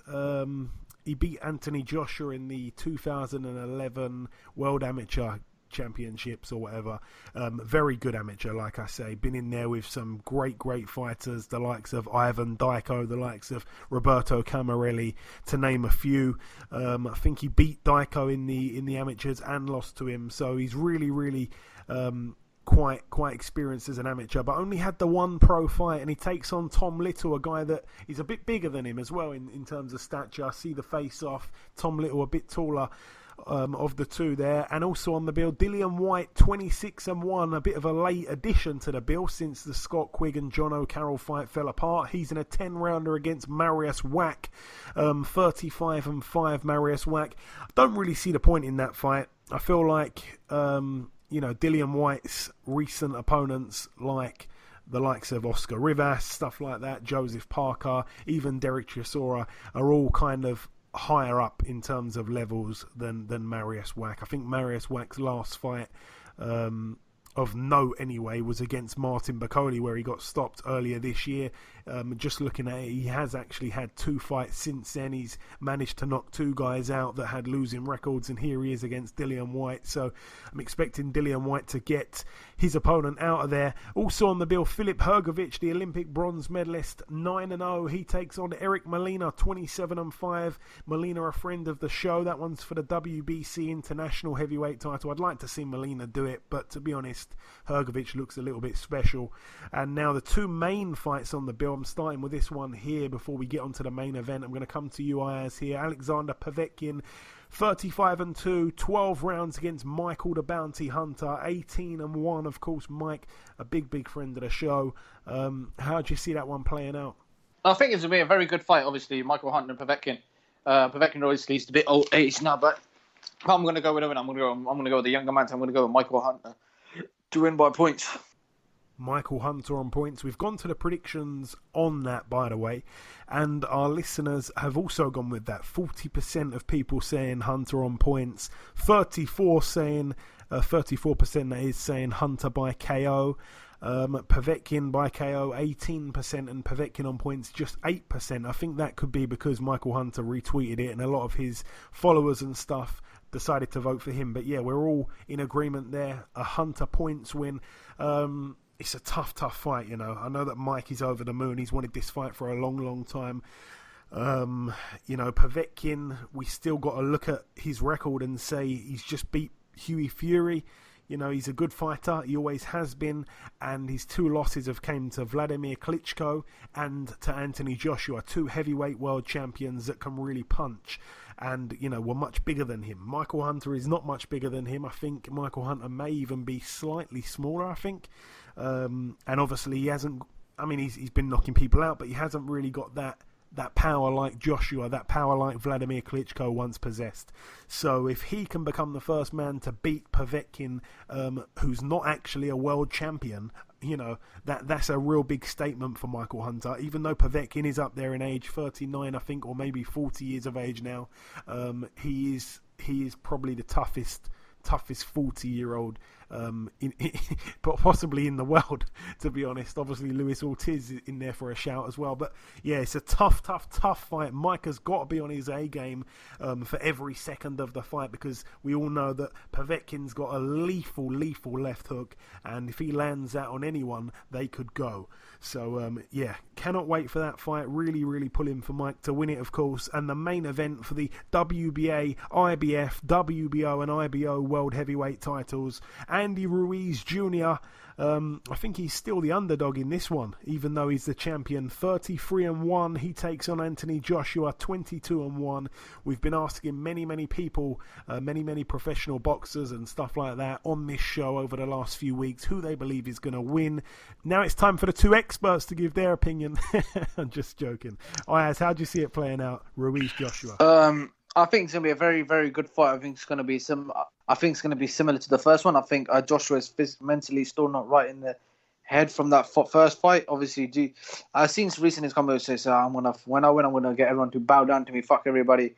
S8: Anthony Joshua in the 2011 World Amateur Championships or whatever. Very good amateur, like I say. Been in there with some great fighters, the likes of Ivan Dyko, the likes of Roberto Camarelli, to name a few. I think he beat Dyko in the amateurs and lost to him, so he's really quite experienced as an amateur, but only had the one pro fight, and he takes on Tom Little, a guy that is a bit bigger than him as well in terms of stature. I see the face off. Tom Little a bit taller of the two there. And also on the bill, Dillian Whyte, 26-1, a bit of a late addition to the bill since the Scott Quigg and John O'Carroll fight fell apart. He's in a 10-rounder against Marius Wack, 35-5 Marius Wack. I don't really see the point in that fight. I feel like Dillian Whyte's recent opponents, like the likes of Oscar Rivas, stuff like that, Joseph Parker, even Derek Chisora, are all kind of higher up in terms of levels than Marius Wack. I think Marius Wack's last fight, of note anyway, was against Martin Bakole, where he got stopped earlier this year. Just looking at it, he has actually had 2 fights since then. He's managed to knock 2 guys out that had losing records, and here he is against Dillian Whyte. So I'm expecting Dillian Whyte to get his opponent out of there. Also on the bill, Filip Hrgovic, the Olympic bronze medalist, 9-0. He takes on Eric Molina, 27-5. Molina, a friend of the show. That one's for the WBC International Heavyweight title. I'd like to see Molina do it, but to be honest, Hrgovic looks a little bit special. And now the 2 main fights on the bill. I'm starting with this one here before we get onto the main event. I'm going to come to you, Ayaz, here. Alexander Povetkin, 35-2, 12 rounds against Mykal the Bounty Hunter, 18-1. Of course, Mike, a big friend of the show. How do you see that one playing out?
S10: I think it's going to be a very good fight, obviously, Mykal Hunter and Povetkin. Povetkin obviously is a bit old age now, but I'm going to go with him. I'm going to go with the younger man. I'm going to go with Mykal Hunter to win by points.
S8: Mykal Hunter on points. We've gone to the predictions on that, by the way, and our listeners have also gone with that. 40% of people saying Hunter on points, 34% that is saying Hunter by KO, Povetkin by KO 18%, and Povetkin on points just 8%. I think that could be because Mykal Hunter retweeted it and a lot of his followers and stuff decided to vote for him. But yeah, we're all in agreement there. A Hunter points win. It's a tough fight, I know that Mike is over the moon. He's wanted this fight for a long time. Povetkin, we still got to look at his record and say he's just beat Hughie Fury. He's a good fighter. He always has been. And his 2 losses have came to Vladimir Klitschko and to Anthony Joshua, 2 heavyweight world champions that can really punch and, were much bigger than him. Mykal Hunter is not much bigger than him. I think Mykal Hunter may even be slightly smaller, I think. And obviously he hasn't, he's been knocking people out, but he hasn't really got that power like Joshua, that power like Vladimir Klitschko once possessed. So if he can become the first man to beat Povetkin, who's not actually a world champion, that's a real big statement for Mykal Hunter. Even though Povetkin is up there in age, 39 I think, or maybe 40 years of age now, he is probably the toughest 40-year-old possibly in the world, to be honest. Obviously, Luis Ortiz is in there for a shout as well. But yeah, it's a tough fight. Mike has got to be on his A game for every second of the fight, because we all know that Povetkin's got a lethal left hook, and if he lands that on anyone, they could go. So yeah, cannot wait for that fight. Really pulling for Mike to win it, of course. And the main event for the WBA, IBF, WBO and IBO World Heavyweight titles, Andy Ruiz Jr. I think he's still the underdog in this one, even though he's the champion. 33-1. He takes on Anthony Joshua, 22-1. We've been asking many people, many professional boxers and stuff like that on this show over the last few weeks, who they believe is going to win. Now it's time for the two experts to give their opinion. I'm just joking. Ayaz, how do you see it playing out, Ruiz Joshua?
S10: I think it's going to be a very good fight. I think it's going to be similar to the first one. I think Joshua is mentally still not right in the head from that first fight. Obviously, I've seen recently his conversation say, when I win, I'm gonna get everyone to bow down to me. Fuck everybody.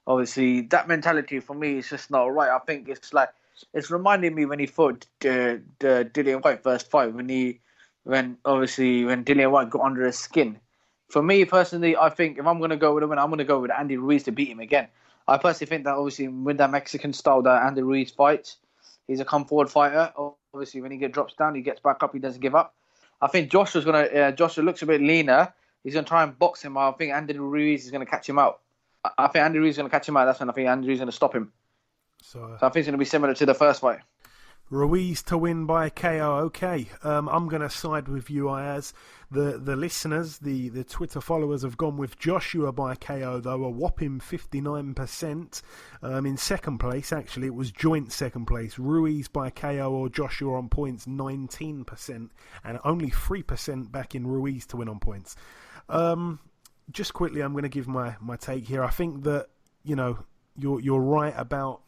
S10: Obviously, that mentality for me is just not right. I think it's reminding me when he fought Dillian White first fight, when Dillian White got under his skin. For me personally, I think if I'm gonna go with a win, I'm gonna go with Andy Ruiz to beat him again. I personally think that obviously with that Mexican style that Andy Ruiz fights, he's a come forward fighter. Obviously, when he drops down, he gets back up. He doesn't give up. I think Joshua looks a bit leaner. He's gonna try and box him. I think Andy Ruiz is gonna catch him out. I think Andy Ruiz is gonna catch him out. That's when I think Andy Ruiz is gonna stop him. So I think it's gonna be similar to the first fight.
S8: Ruiz to win by KO. Okay, I'm going to side with you, Ayaz. The listeners, the Twitter followers have gone with Joshua by KO, though, a whopping 59%. In second place, actually, it was joint second place. Ruiz by KO or Joshua on points, 19%, and only 3% back in Ruiz to win on points. Just quickly, I'm going to give my take here. I think that, you're right about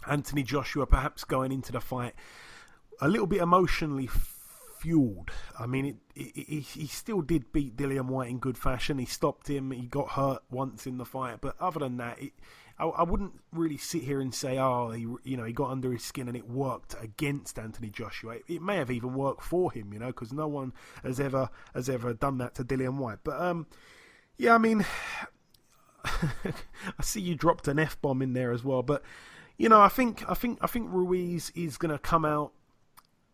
S8: Anthony Joshua perhaps going into the fight a little bit emotionally fueled. I mean, he still did beat Dillian White in good fashion. He stopped him. He got hurt once in the fight, but other than that, I wouldn't really sit here and say, he got under his skin and it worked against Anthony Joshua. It may have even worked for him, because no one has ever done that to Dillian White. But yeah, I mean, I see you dropped an F-bomb in there as well, but. I think Ruiz is going to come out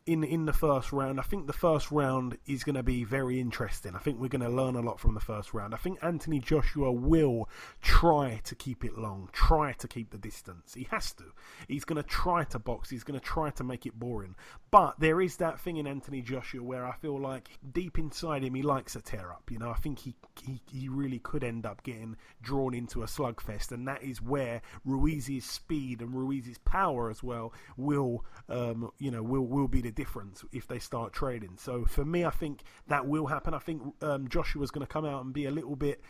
S8: in the first round. I think the first round is going to be very interesting. I think we're going to learn a lot from the first round. I think Anthony Joshua will try to keep it long, try to keep the distance. He has to. He's going to try to box. He's going to try to make it boring. But there is that thing in Anthony Joshua where I feel like deep inside him, he likes a tear up. I think he really could end up getting drawn into a slugfest, and that is where Ruiz's speed and Ruiz's power as well will be the difference if they start trading. So for me, I think that will happen. I think Joshua's going to come out and be a little bit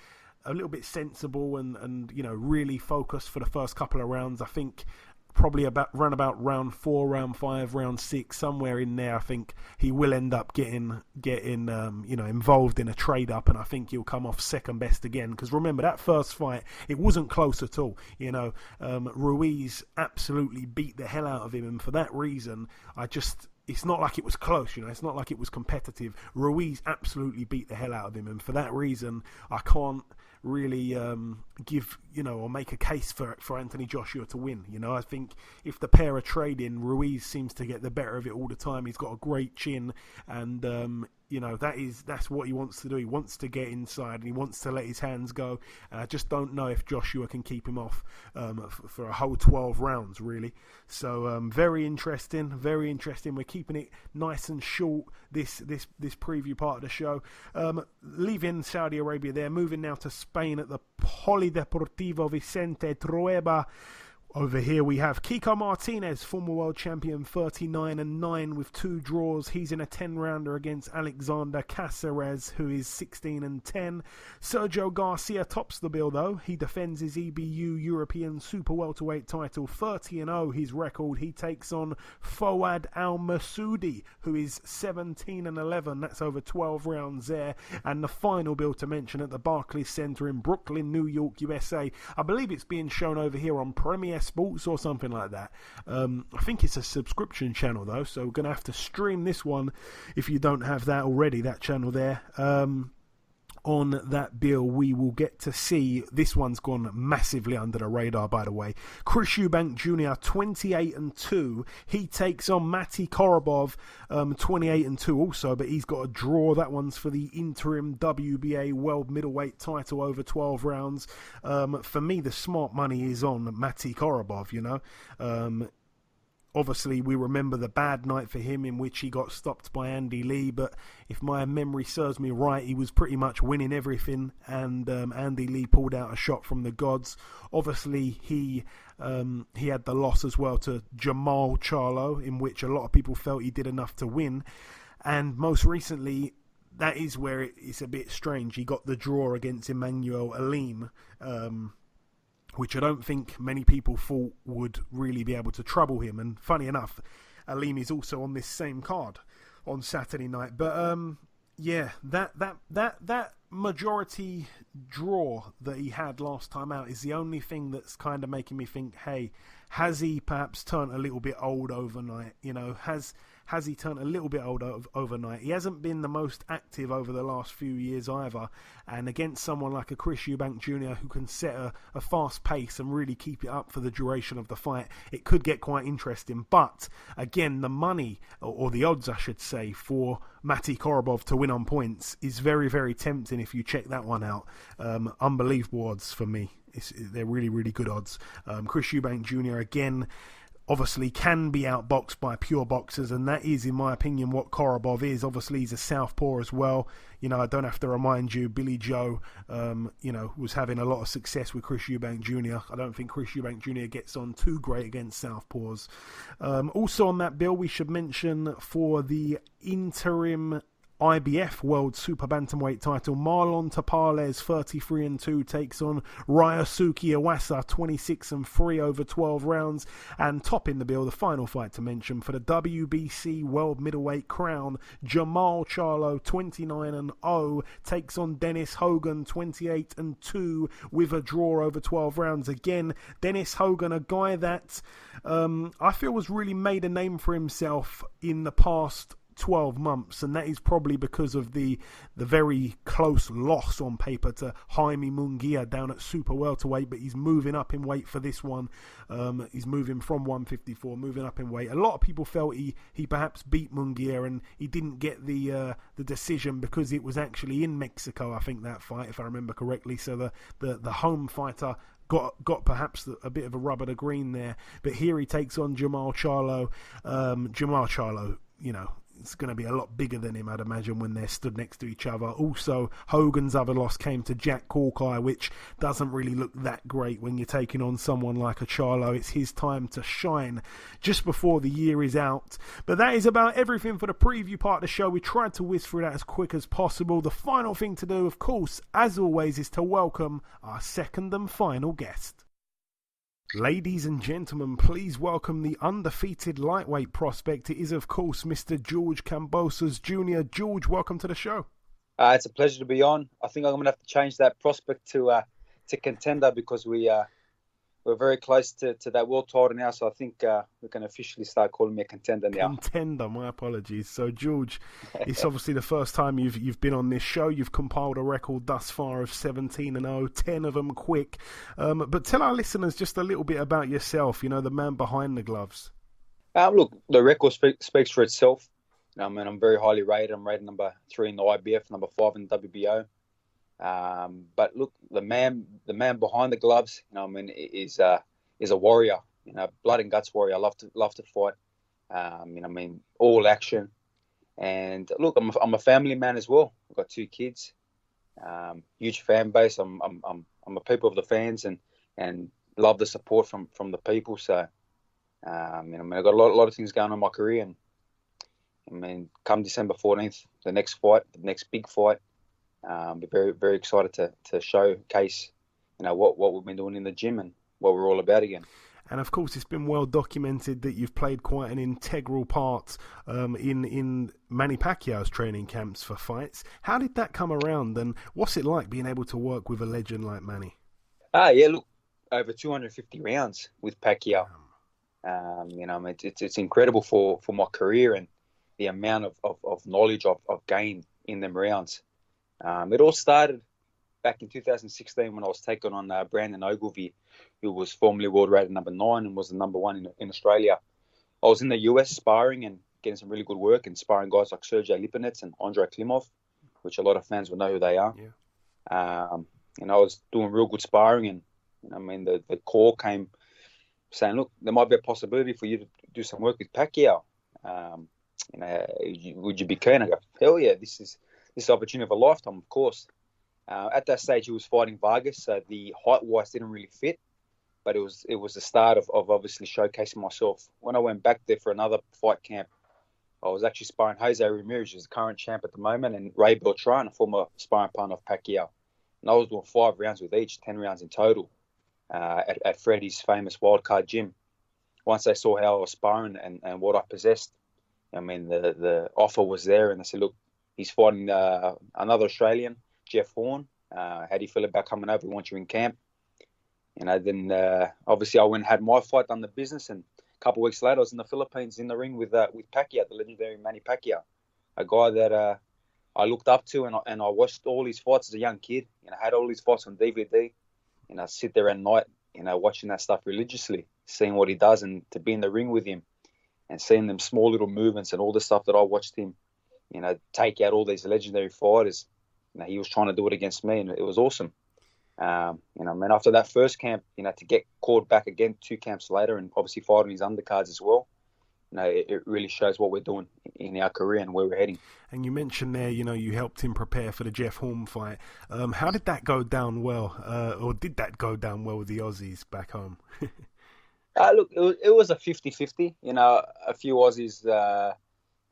S8: sensible and really focused for the first couple of rounds. I think probably about round 4, round 5, round 6, somewhere in there. I think he will end up getting involved in a trade up, and I think he'll come off second best again. Because remember, that first fight, it wasn't close at all. Ruiz absolutely beat the hell out of him, and for that reason, it's not like it was close, it's not like it was competitive. Ruiz absolutely beat the hell out of him, and for that reason, I can't really give, or make a case for Anthony Joshua to win. I think if the pair are trading, Ruiz seems to get the better of it all the time. He's got a great chin, and that's what he wants to do. He wants to get inside and he wants to let his hands go. And I just don't know if Joshua can keep him off for a whole 12 rounds, really. So very interesting. We're keeping it nice and short, this preview part of the show. Leaving Saudi Arabia there, moving now to Spain at the Polideportivo Vicente Trueba. Over here we have Kiko Martinez, former world champion, 39-9 with 2 draws. He's in a 10-rounder against Alexander Caceres, who is 16-10. Sergio Garcia tops the bill, though. He defends his EBU European Super Welterweight title, 30-0 his record. He takes on Fouad Al-Masoudi, who is 17-11. That's over 12 rounds there. And the final bill to mention at the Barclays Center in Brooklyn, New York, USA. I believe it's being shown over here on Premier Sports or something like that. I think it's a subscription channel though, so we're gonna have to stream this one if you don't have that already. That channel there. On that bill, we will get to see. This one's gone massively under the radar, by the way. Chris Eubank Jr. 28-2. He takes on Matty Korobov, 28-2 also, but he's got a draw. That one's for the interim WBA World Middleweight title over 12 rounds. For me, the smart money is on Matty Korobov. You know. Obviously, we remember the bad night for him in which he got stopped by Andy Lee, but if my memory serves me right, he was pretty much winning everything, and Andy Lee pulled out a shot from the gods. Obviously, he had the loss as well to Jamal Charlo, in which a lot of people felt he did enough to win, and most recently, that is where it's a bit strange. He got the draw against Emmanuel Alim, which I don't think many people thought would really be able to trouble him. And funny enough, Alim is also on this same card on Saturday night. But yeah, that majority draw that he had last time out is the only thing that's kind of making me think, hey, has he perhaps turned a little bit old overnight? You know, has he turned a little bit old overnight? He hasn't been the most active over the last few years either. And against someone like a Chris Eubank Jr. who can set a fast pace and really keep it up for the duration of the fight, it could get quite interesting. But again, the money, or the odds I should say, for Matty Korobov to win on points is very, very tempting if you check that one out. Unbelievable odds for me. They're really, really good odds. Chris Eubank Jr. again obviously can be outboxed by pure boxers, and that is, in my opinion, what Korobov is. Obviously, he's a southpaw as well. You know, I don't have to remind you, Billy Joe, you know, was having a lot of success with Chris Eubank Jr. I don't think Chris Eubank Jr. gets on too great against southpaws. Also on that bill, we should mention for the interim IBF World Super Bantamweight title, Marlon Tapales 33-2 takes on Ryosuke Iwasa 26-3 over 12 rounds, and topping the bill, the final fight to mention for the WBC World Middleweight crown, Jamal Charlo 29-0 takes on Dennis Hogan 28-2 with a draw over 12 rounds. Again, Dennis Hogan, a guy that I feel has really made a name for himself in the past 12 months, and that is probably because of the very close loss on paper to Jaime Munguia down at super welterweight, but he's moving up in weight for this one. He's moving from 154, moving up in weight. A lot of people felt he perhaps beat Munguia, and he didn't get the decision because it was actually in Mexico, I think, that fight, if I remember correctly. So the home fighter got perhaps a bit of a rub of the green there, but here he takes on Jamal Charlo. Jamal Charlo, you know, it's going to be a lot bigger than him, I'd imagine, when they're stood next to each other. Also, Hogan's other loss came to Jack Corkeye, which doesn't really look that great when you're taking on someone like a Charlo. It's his time to shine just before the year is out. But that is about everything for the preview part of the show. We tried to whiz through that as quick as possible. The final thing to do, of course, as always, is to welcome our second and final guest. Ladies and gentlemen, please welcome the undefeated lightweight prospect. It is, of course, Mr. George Kambosos Jr. George, welcome to the show.
S11: It's a pleasure to be on. I think I'm going to have to change that prospect to contender, because we're very close to that world title now, so I think we can officially start calling me a contender now.
S8: Contender, my apologies. So, George, it's obviously the first time you've been on this show. You've compiled a record thus far of 17-0, 10 of them quick. But tell our listeners just a little bit about yourself, you know, the man behind the gloves.
S11: Look, the record speaks for itself. I mean, I'm very highly rated. I'm rated number 3 in the IBF, number 5 in the WBO. But look, the man behind the gloves, you know, I mean, is a warrior, you know, blood and guts warrior. I love to fight. You know, I mean, all action. And look, I'm a family man as well. I've got 2 kids, huge fan base. I'm a people of the fans, and love the support from the people. So, you know, I mean, I've got a lot of things going on in my career, and I mean, come December 14th, the next big fight. Be very, very excited to showcase, you know, what we've been doing in the gym and what we're all about again.
S8: And of course, it's been well documented that you've played quite an integral part in Manny Pacquiao's training camps for fights. How did that come around, and what's it like being able to work with a legend like Manny?
S11: Yeah, look, over 250 rounds with Pacquiao. It's incredible for my career and the amount of knowledge I've gained in them rounds. It all started back in 2016 when I was taking on Brandon Ogilvie, who was formerly world rated number 9 and was the number 1 in Australia. I was in the US sparring and getting some really good work and sparring guys like Sergey Lipinets and Andrei Klimov, which a lot of fans will know who they are. Yeah. I was doing real good sparring, and the call came saying, look, there might be a possibility for you to do some work with Pacquiao. Would you be keen? I go, hell yeah, this is the opportunity of a lifetime, of course. At that stage, he was fighting Vargas, so the height-wise didn't really fit, but it was the start of obviously showcasing myself. When I went back there for another fight camp, I was actually sparring Jose Ramirez, who's the current champ at the moment, and Ray Beltran, a former sparring partner of Pacquiao. And I was doing 5 rounds with each, 10 rounds in total, at Freddie's famous wildcard gym. Once they saw how I was sparring and what I possessed, the offer was there, and they said, look, he's fighting another Australian, Jeff Horn. How do you feel about coming over? We want you in camp. Then obviously I went and had my fight, done the business, and a couple of weeks later I was in the Philippines in the ring with Pacquiao, the legendary Manny Pacquiao, a guy that I looked up to, and I watched all his fights as a young kid. I had all his fights on DVD, and I sit there at night, watching that stuff religiously, seeing what he does, and to be in the ring with him and seeing them small little movements and all the stuff that I watched him, take out all these legendary fighters. He was trying to do it against me, and it was awesome. After that first camp, to get called back again 2 camps later and obviously fighting his undercards as well, it really shows what we're doing in our career and where we're heading. And you mentioned there, you helped him prepare for the Jeff Horn fight. How did that go down well? Or did that go down well with the Aussies back home? Look, it was a 50-50. A few Aussies,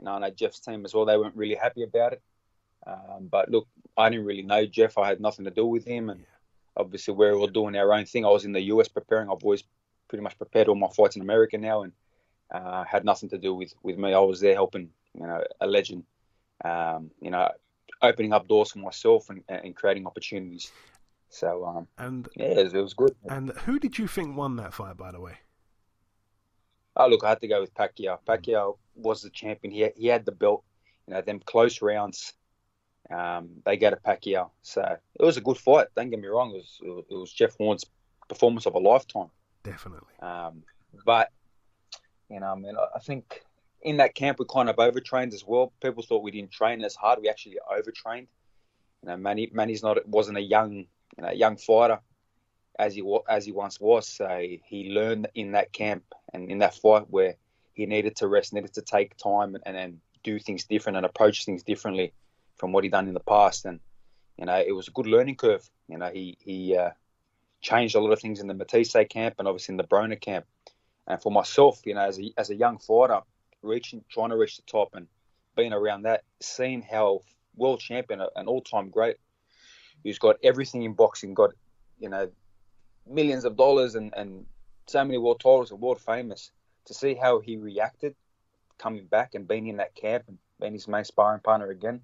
S11: on Jeff's team as well, they weren't really happy about it. But look, I didn't really know Jeff. I had nothing to do with him. And obviously we're all doing our own thing. I was in the US preparing. I've always pretty much prepared all my fights in America now, and had nothing to do with me. I was there helping, a legend, opening up doors for myself and creating opportunities. So, it was good. And who did you think won that fight, by the way? Look, I had to go with Pacquiao. Pacquiao was the champion. He had the belt. Them close rounds, they go to Pacquiao. So it was a good fight. Don't get me wrong. It was Jeff Horn's performance of a lifetime. Definitely. But I think in that camp we kind of overtrained as well. People thought we didn't train as hard. We actually overtrained. Manny's wasn't a young fighter as he once was. So he learned in that camp and in that fight where he needed to rest, needed to take time and then do things different and approach things differently from what he'd done in the past. And it was a good learning curve. He changed a lot of things in the Matisse camp and obviously in the Broner camp. And for myself, as a young fighter, trying to reach the top and being around that, seeing how world champion, an all-time great, who's got everything in boxing, got millions of dollars and so many world titles and world famous, to see how he reacted coming back and being in that camp and being his main sparring partner again,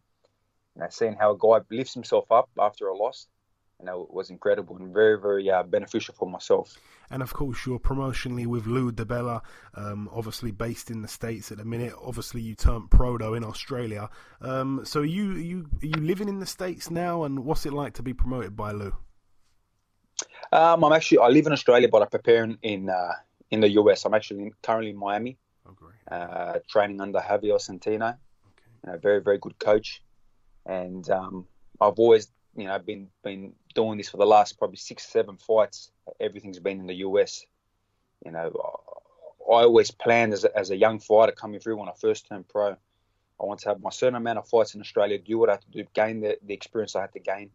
S11: seeing how a guy lifts himself up after a loss, it was incredible and very, very beneficial for myself. And of course, you're promotionally with Lou DiBella, obviously based in the States at the minute. Obviously, you turned pro though in Australia. So are you living in the States now, and what's it like to be promoted by Lou? I live in Australia, but I'm preparing in the US. I'm actually currently in Miami, training under Javier Centeno, very, very good coach. And I've always, been doing this for the last probably 6-7 fights. Everything's been in the US. I always planned as a young fighter coming through when I first turned pro, I want to have my certain amount of fights in Australia, do what I had to do, gain the experience I had to gain,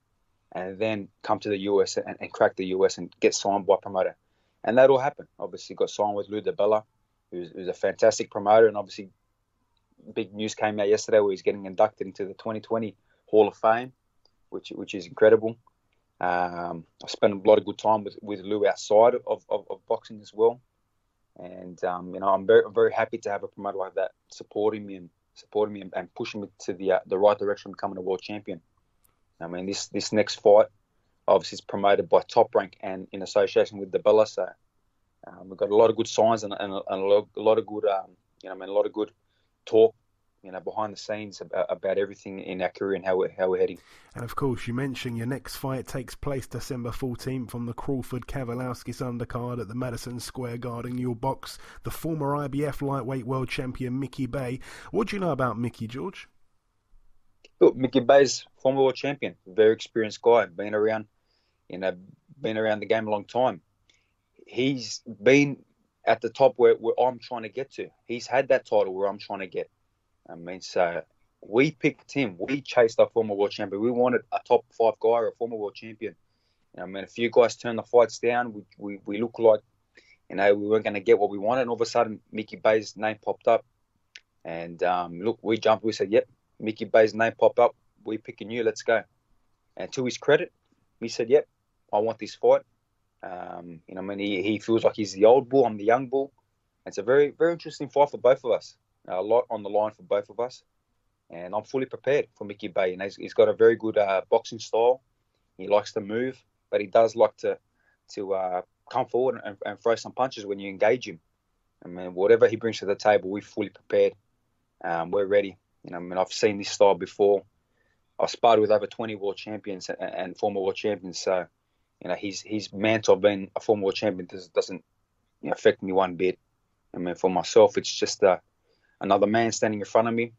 S11: and then come to the US and crack the US and get signed by a promoter. And that all happened. Obviously got signed with Lou DiBella, who's a fantastic promoter, and obviously big news came out yesterday where he's getting inducted into the 2020 Hall of Fame, which is incredible. I spent a lot of good time with Lou outside of boxing as well. And, I'm very, very happy to have a promoter like that supporting me and pushing me to the right direction of becoming a world champion. This next fight obviously it's promoted by Top Rank and in association with DeBella. So we've got a lot of good signs and a lot of good, a lot of good talk, behind the scenes about everything in our career and how we're heading.
S8: And of course, you mentioned your next fight takes place December 14th on the Crawford-Kavaliauskas undercard at the Madison Square Garden. You'll box the former IBF lightweight world champion Mickey Bey. What do you know about Mickey, George?
S11: Look, Mickey Bey's former world champion, very experienced guy, been around the game a long time. He's been at the top where I'm trying to get to. He's had that title where I'm trying to get. So we picked him. We chased our former world champion. We wanted a top 5 guy or a former world champion. A few guys turned the fights down. We looked like, we weren't going to get what we wanted. And all of a sudden, Mickey Bey's name popped up. And we jumped. We said, yep, Mickey Bey's name popped up. We're picking you. Let's go. And to his credit, he said, yep, I want this fight. He feels like he's the old bull. I'm the young bull. It's a very, very interesting fight for both of us. A lot on the line for both of us, and I'm fully prepared for Mickey Bey. And he's got a very good boxing style. He likes to move, but he does like to come forward and throw some punches when you engage him. Whatever he brings to the table, we're fully prepared. We're ready. I've seen this style before. I've sparred with over 20 world champions and former world champions. So, his mantle of being a former world champion doesn't affect me one bit. For myself, it's just another man standing in front of me,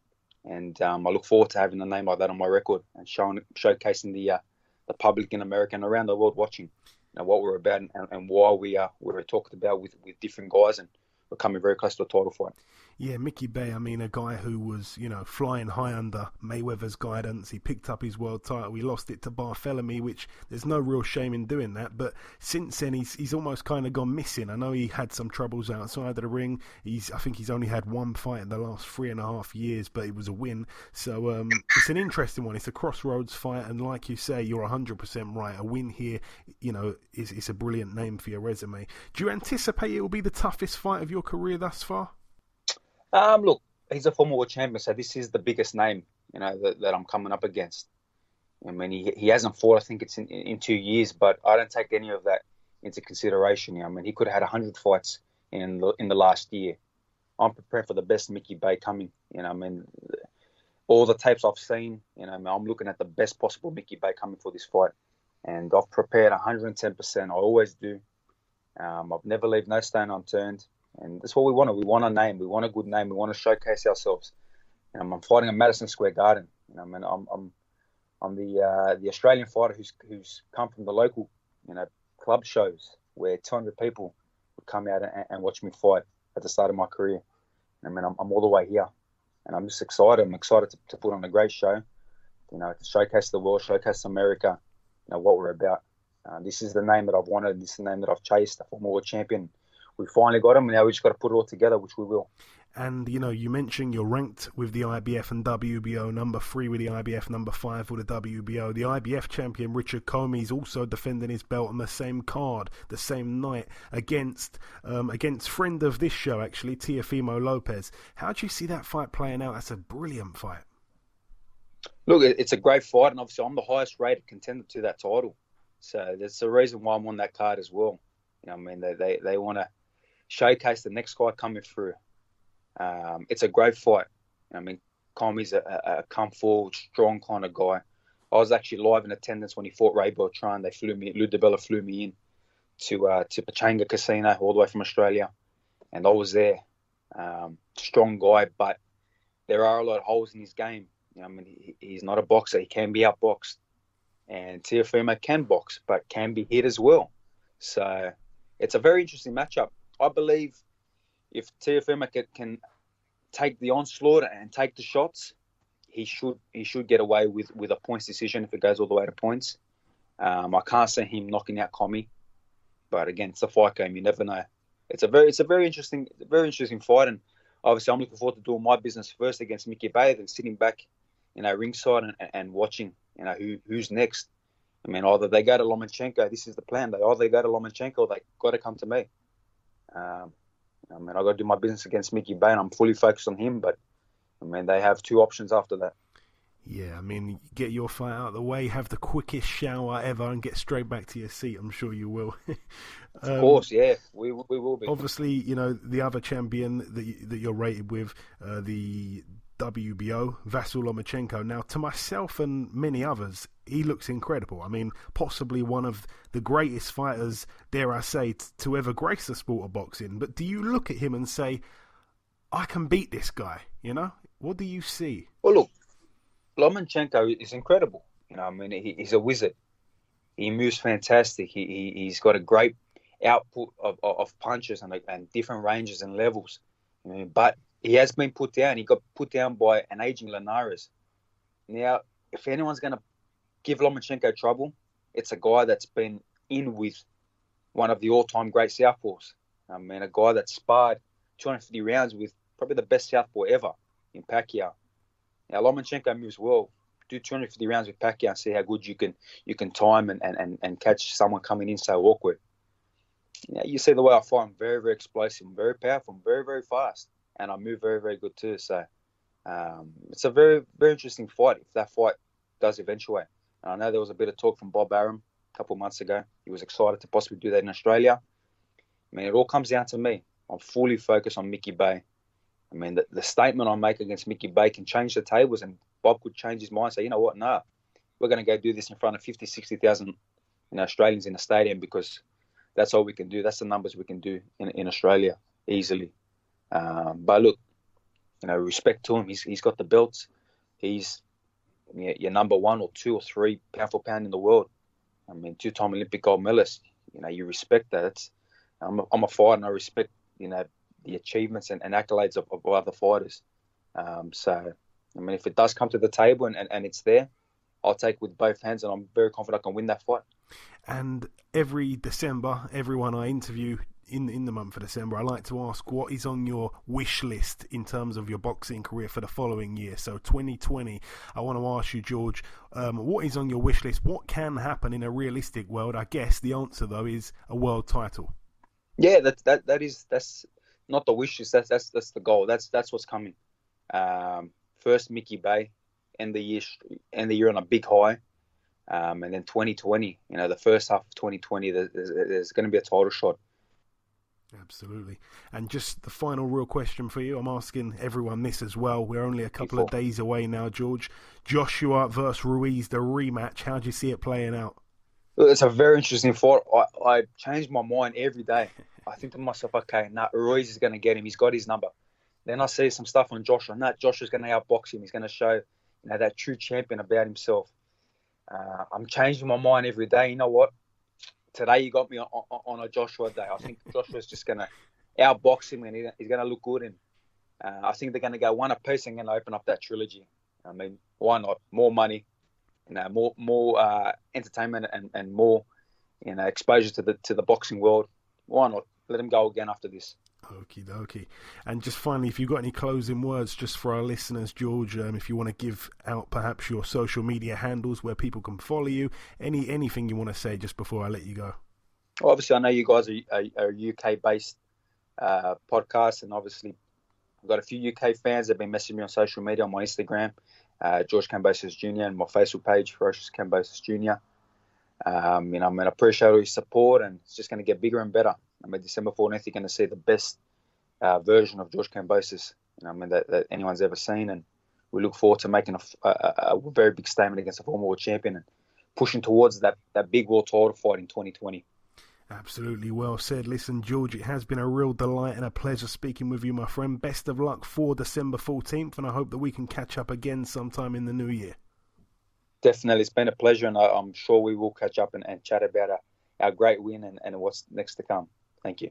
S11: and I look forward to having a name like that on my record and showcasing the public in America and around the world watching what we're about and why we're talked about with different guys, and we're coming very close to a title fight.
S8: Yeah, Mickey Bey, a guy who was, flying high under Mayweather's guidance. He picked up his world title. He lost it to Barthélemy, which there's no real shame in doing that. But since then, he's almost kind of gone missing. I know he had some troubles outside of the ring. I think he's only had one fight in the last 3.5 years, but it was a win. So it's an interesting one. It's a crossroads fight. And like you say, you're 100% right. A win here, is a brilliant name for your resume. Do you anticipate it will be the toughest fight of your career thus far?
S11: Look, he's a former world champion, so this is the biggest name, that I'm coming up against. He hasn't fought, I think it's in 2 years, but I don't take any of that into consideration. He could have had 100 fights in the last year. I'm prepared for the best Mickey Bey coming. All the tapes I've seen, I'm looking at the best possible Mickey Bey coming for this fight, and I've prepared 110%. I always do. I've never left no stone unturned. And that's what we want. We want a name. We want a good name. We want to showcase ourselves. I'm fighting at Madison Square Garden. I'm the Australian fighter who's come from the local, club shows where 200 people would come out and watch me fight at the start of my career. I'm all the way here, and I'm just excited. I'm excited to put on a great show. To showcase the world, showcase America. What we're about. This is the name that I've wanted. This is the name that I've chased. A former world champion. We finally got him, and now we just got to put it all together, which we will.
S8: And, you mentioned you're ranked with the IBF and WBO, number 3 with the IBF, number 5 with the WBO. The IBF champion, Richard Commey, is also defending his belt on the same card, the same night, against friend of this show, actually, Teofimo Lopez. How do you see that fight playing out? That's a brilliant fight.
S11: Look, it's a great fight, and obviously I'm the highest rated contender to that title. So that's the reason why I'm on that card as well. They want to showcase the next guy coming through. It's a great fight. Commey's a come forward, strong kind of guy. I was actually live in attendance when he fought Ray Beltran. Lou DiBella flew me in to Pechanga Casino all the way from Australia, and I was there. Strong guy, but there are a lot of holes in his game. He's not a boxer. He can be outboxed, and Teofimo can box, but can be hit as well. So it's a very interesting matchup. I believe if Teofimo can take the onslaught and take the shots, he should get away with a points decision if it goes all the way to points. I can't see him knocking out Commey, but again, it's a fight game. You never know. It's a very interesting fight, and obviously I'm looking forward to doing my business first against Mickey Bey, then sitting back, ringside and watching, who's next. Either they go to Lomachenko. This is the plan. They either go to Lomachenko or they got to come to me. I got to do my business against Mickey Bey, and I'm fully focused on him. But they have two options after that.
S8: Yeah, I mean, get your fight out of the way, have the quickest shower ever, and get straight back to your seat. I'm sure you will.
S11: Of course, yeah, we will be.
S8: Obviously, you know, the other champion that you're rated with, the WBO, Vasyl Lomachenko. Now, to myself and many others, he looks incredible. I mean, possibly one of the greatest fighters, dare I say, to ever grace the sport of boxing. But do you look at him and say, I can beat this guy, you know? What do you see?
S11: Well, look, Lomachenko is incredible. You know, I mean, he's a wizard. He moves fantastic. He's got a great output of punches and different ranges and levels. I mean, but he has been put down. He got put down by an aging Linares. Now, if anyone's going to give Lomachenko trouble, it's a guy that's been in with one of the all-time great southpaws. I mean, a guy that sparred 250 rounds with probably the best southpaw ever in Pacquiao. Now, Lomachenko moves well. Do 250 rounds with Pacquiao and see how good you can time and catch someone coming in so awkward. Now, you see the way I fight. I'm very, very explosive. I'm very powerful. I'm very, very fast. And I move very, very good too. So it's a very, very interesting fight if that fight does eventuate. And I know there was a bit of talk from Bob Arum a couple of months ago. He was excited to possibly do that in Australia. I mean, it all comes down to me. I'm fully focused on Mickey Bay. I mean, the statement I make against Mickey Bay can change the tables, and Bob could change his mind and say, you know what, no, we're going to go do this in front of 50, 60,000 Australians in a stadium because that's all we can do. That's the numbers we can do in Australia easily. But look, you know, respect to him. He's got the belts. He's your number 1 or 2 or 3 pound for pound in the world. I mean, 2-time Olympic gold medalist. You know, you respect that. I'm a fighter, and I respect, you know, the achievements and accolades of other fighters. So, I mean, if it does come to the table and it's there, I'll take it with both hands, and I'm very confident I can win that fight.
S8: And every December, everyone I interview in the month of December, I like to ask what is on your wish list in terms of your boxing career for the following year. So 2020, I want to ask you, George, what is on your wish list? What can happen in a realistic world? I guess the answer, though, is a world title. Yeah,
S11: that's not the wish list. That's the goal. That's what's coming. First, Mickey Bay, end the year on a big high. And then 2020, you know, the first half of 2020, there's going to be a title shot.
S8: Absolutely. And just the final real question for you, I'm asking everyone this as well. We're only a couple of days away now, George. Joshua versus Ruiz, the rematch. How do you see it playing out?
S11: It's a very interesting fight. I change my mind every day. I think to myself, okay, Ruiz is going to get him. He's got his number. Then I see some stuff on Joshua. Joshua's going to outbox him. He's going to show, you know, that true champion about himself. I'm changing my mind every day. You know what? Today you got me on a Joshua day. I think Joshua's just going to outbox him, and he's going to look good. And I think they're going to go one apiece and going to open up that trilogy. I mean, why not? More money, you know, more entertainment and more, you know, exposure to the boxing world. Why not? Let him go again after this.
S8: Okie dokie. And just finally, if you've got any closing words just for our listeners, George, if you want to give out perhaps your social media handles where people can follow you, anything you want to say just before I let you go.
S11: Well, obviously, I know you guys are a UK-based podcast, and obviously I've got a few UK fans that have been messaging me on social media, on my Instagram, George Kambosos Jr, and my Facebook page, Ferocious Kambosos Jr. You know, I mean, I appreciate all your support, and it's just going to get bigger and better. I mean, December 14th, you're going to see the best version of George Kambosos, you know, I mean, that anyone's ever seen, and we look forward to making a very big statement against a former world champion and pushing towards that big world title fight in 2020.
S8: Absolutely well said. Listen, George, it has been a real delight and a pleasure speaking with you, my friend. Best of luck for December 14th, and I hope that we can catch up again sometime in the new year.
S11: Definitely, it's been a pleasure, and I'm sure we will catch up and chat about our great win and what's next to come. Thank you.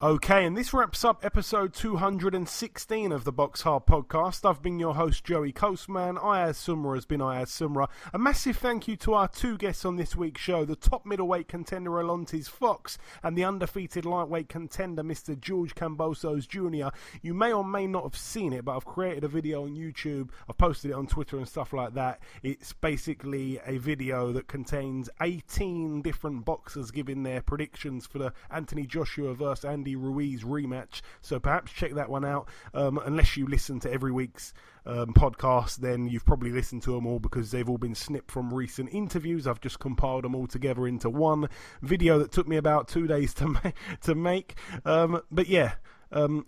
S8: Okay, and this wraps up episode 216 of the BoxHard Podcast. I've been your host, Joey Coastman. Ayaz Sumra has been Ayaz Sumra. A massive thank you to our two guests on this week's show, the top middleweight contender Alantez Fox and the undefeated lightweight contender Mr. George Kambosos Jr. You may or may not have seen it, but I've created a video on YouTube. I've posted it on Twitter and stuff like that. It's basically a video that contains 18 different boxers giving their predictions for the Anthony Joshua versus Andy Andy Ruiz rematch. So perhaps check that one out. Unless you listen to every week's podcast, then you've probably listened to them all because they've all been snipped from recent interviews. I've just compiled them all together into one video that took me about 2 days to make. But yeah.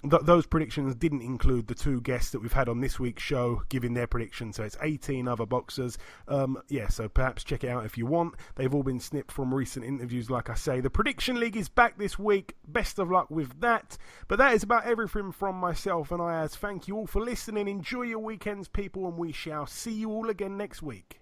S8: Those predictions didn't include the two guests that we've had on this week's show giving their predictions, so it's 18 other boxers. So perhaps check it out if you want. They've all been snipped from recent interviews, like I say. The Prediction League is back this week. Best of luck with that. But that is about everything from myself and Ayaz. Thank you all for listening. Enjoy your weekends, people, and we shall see you all again next week.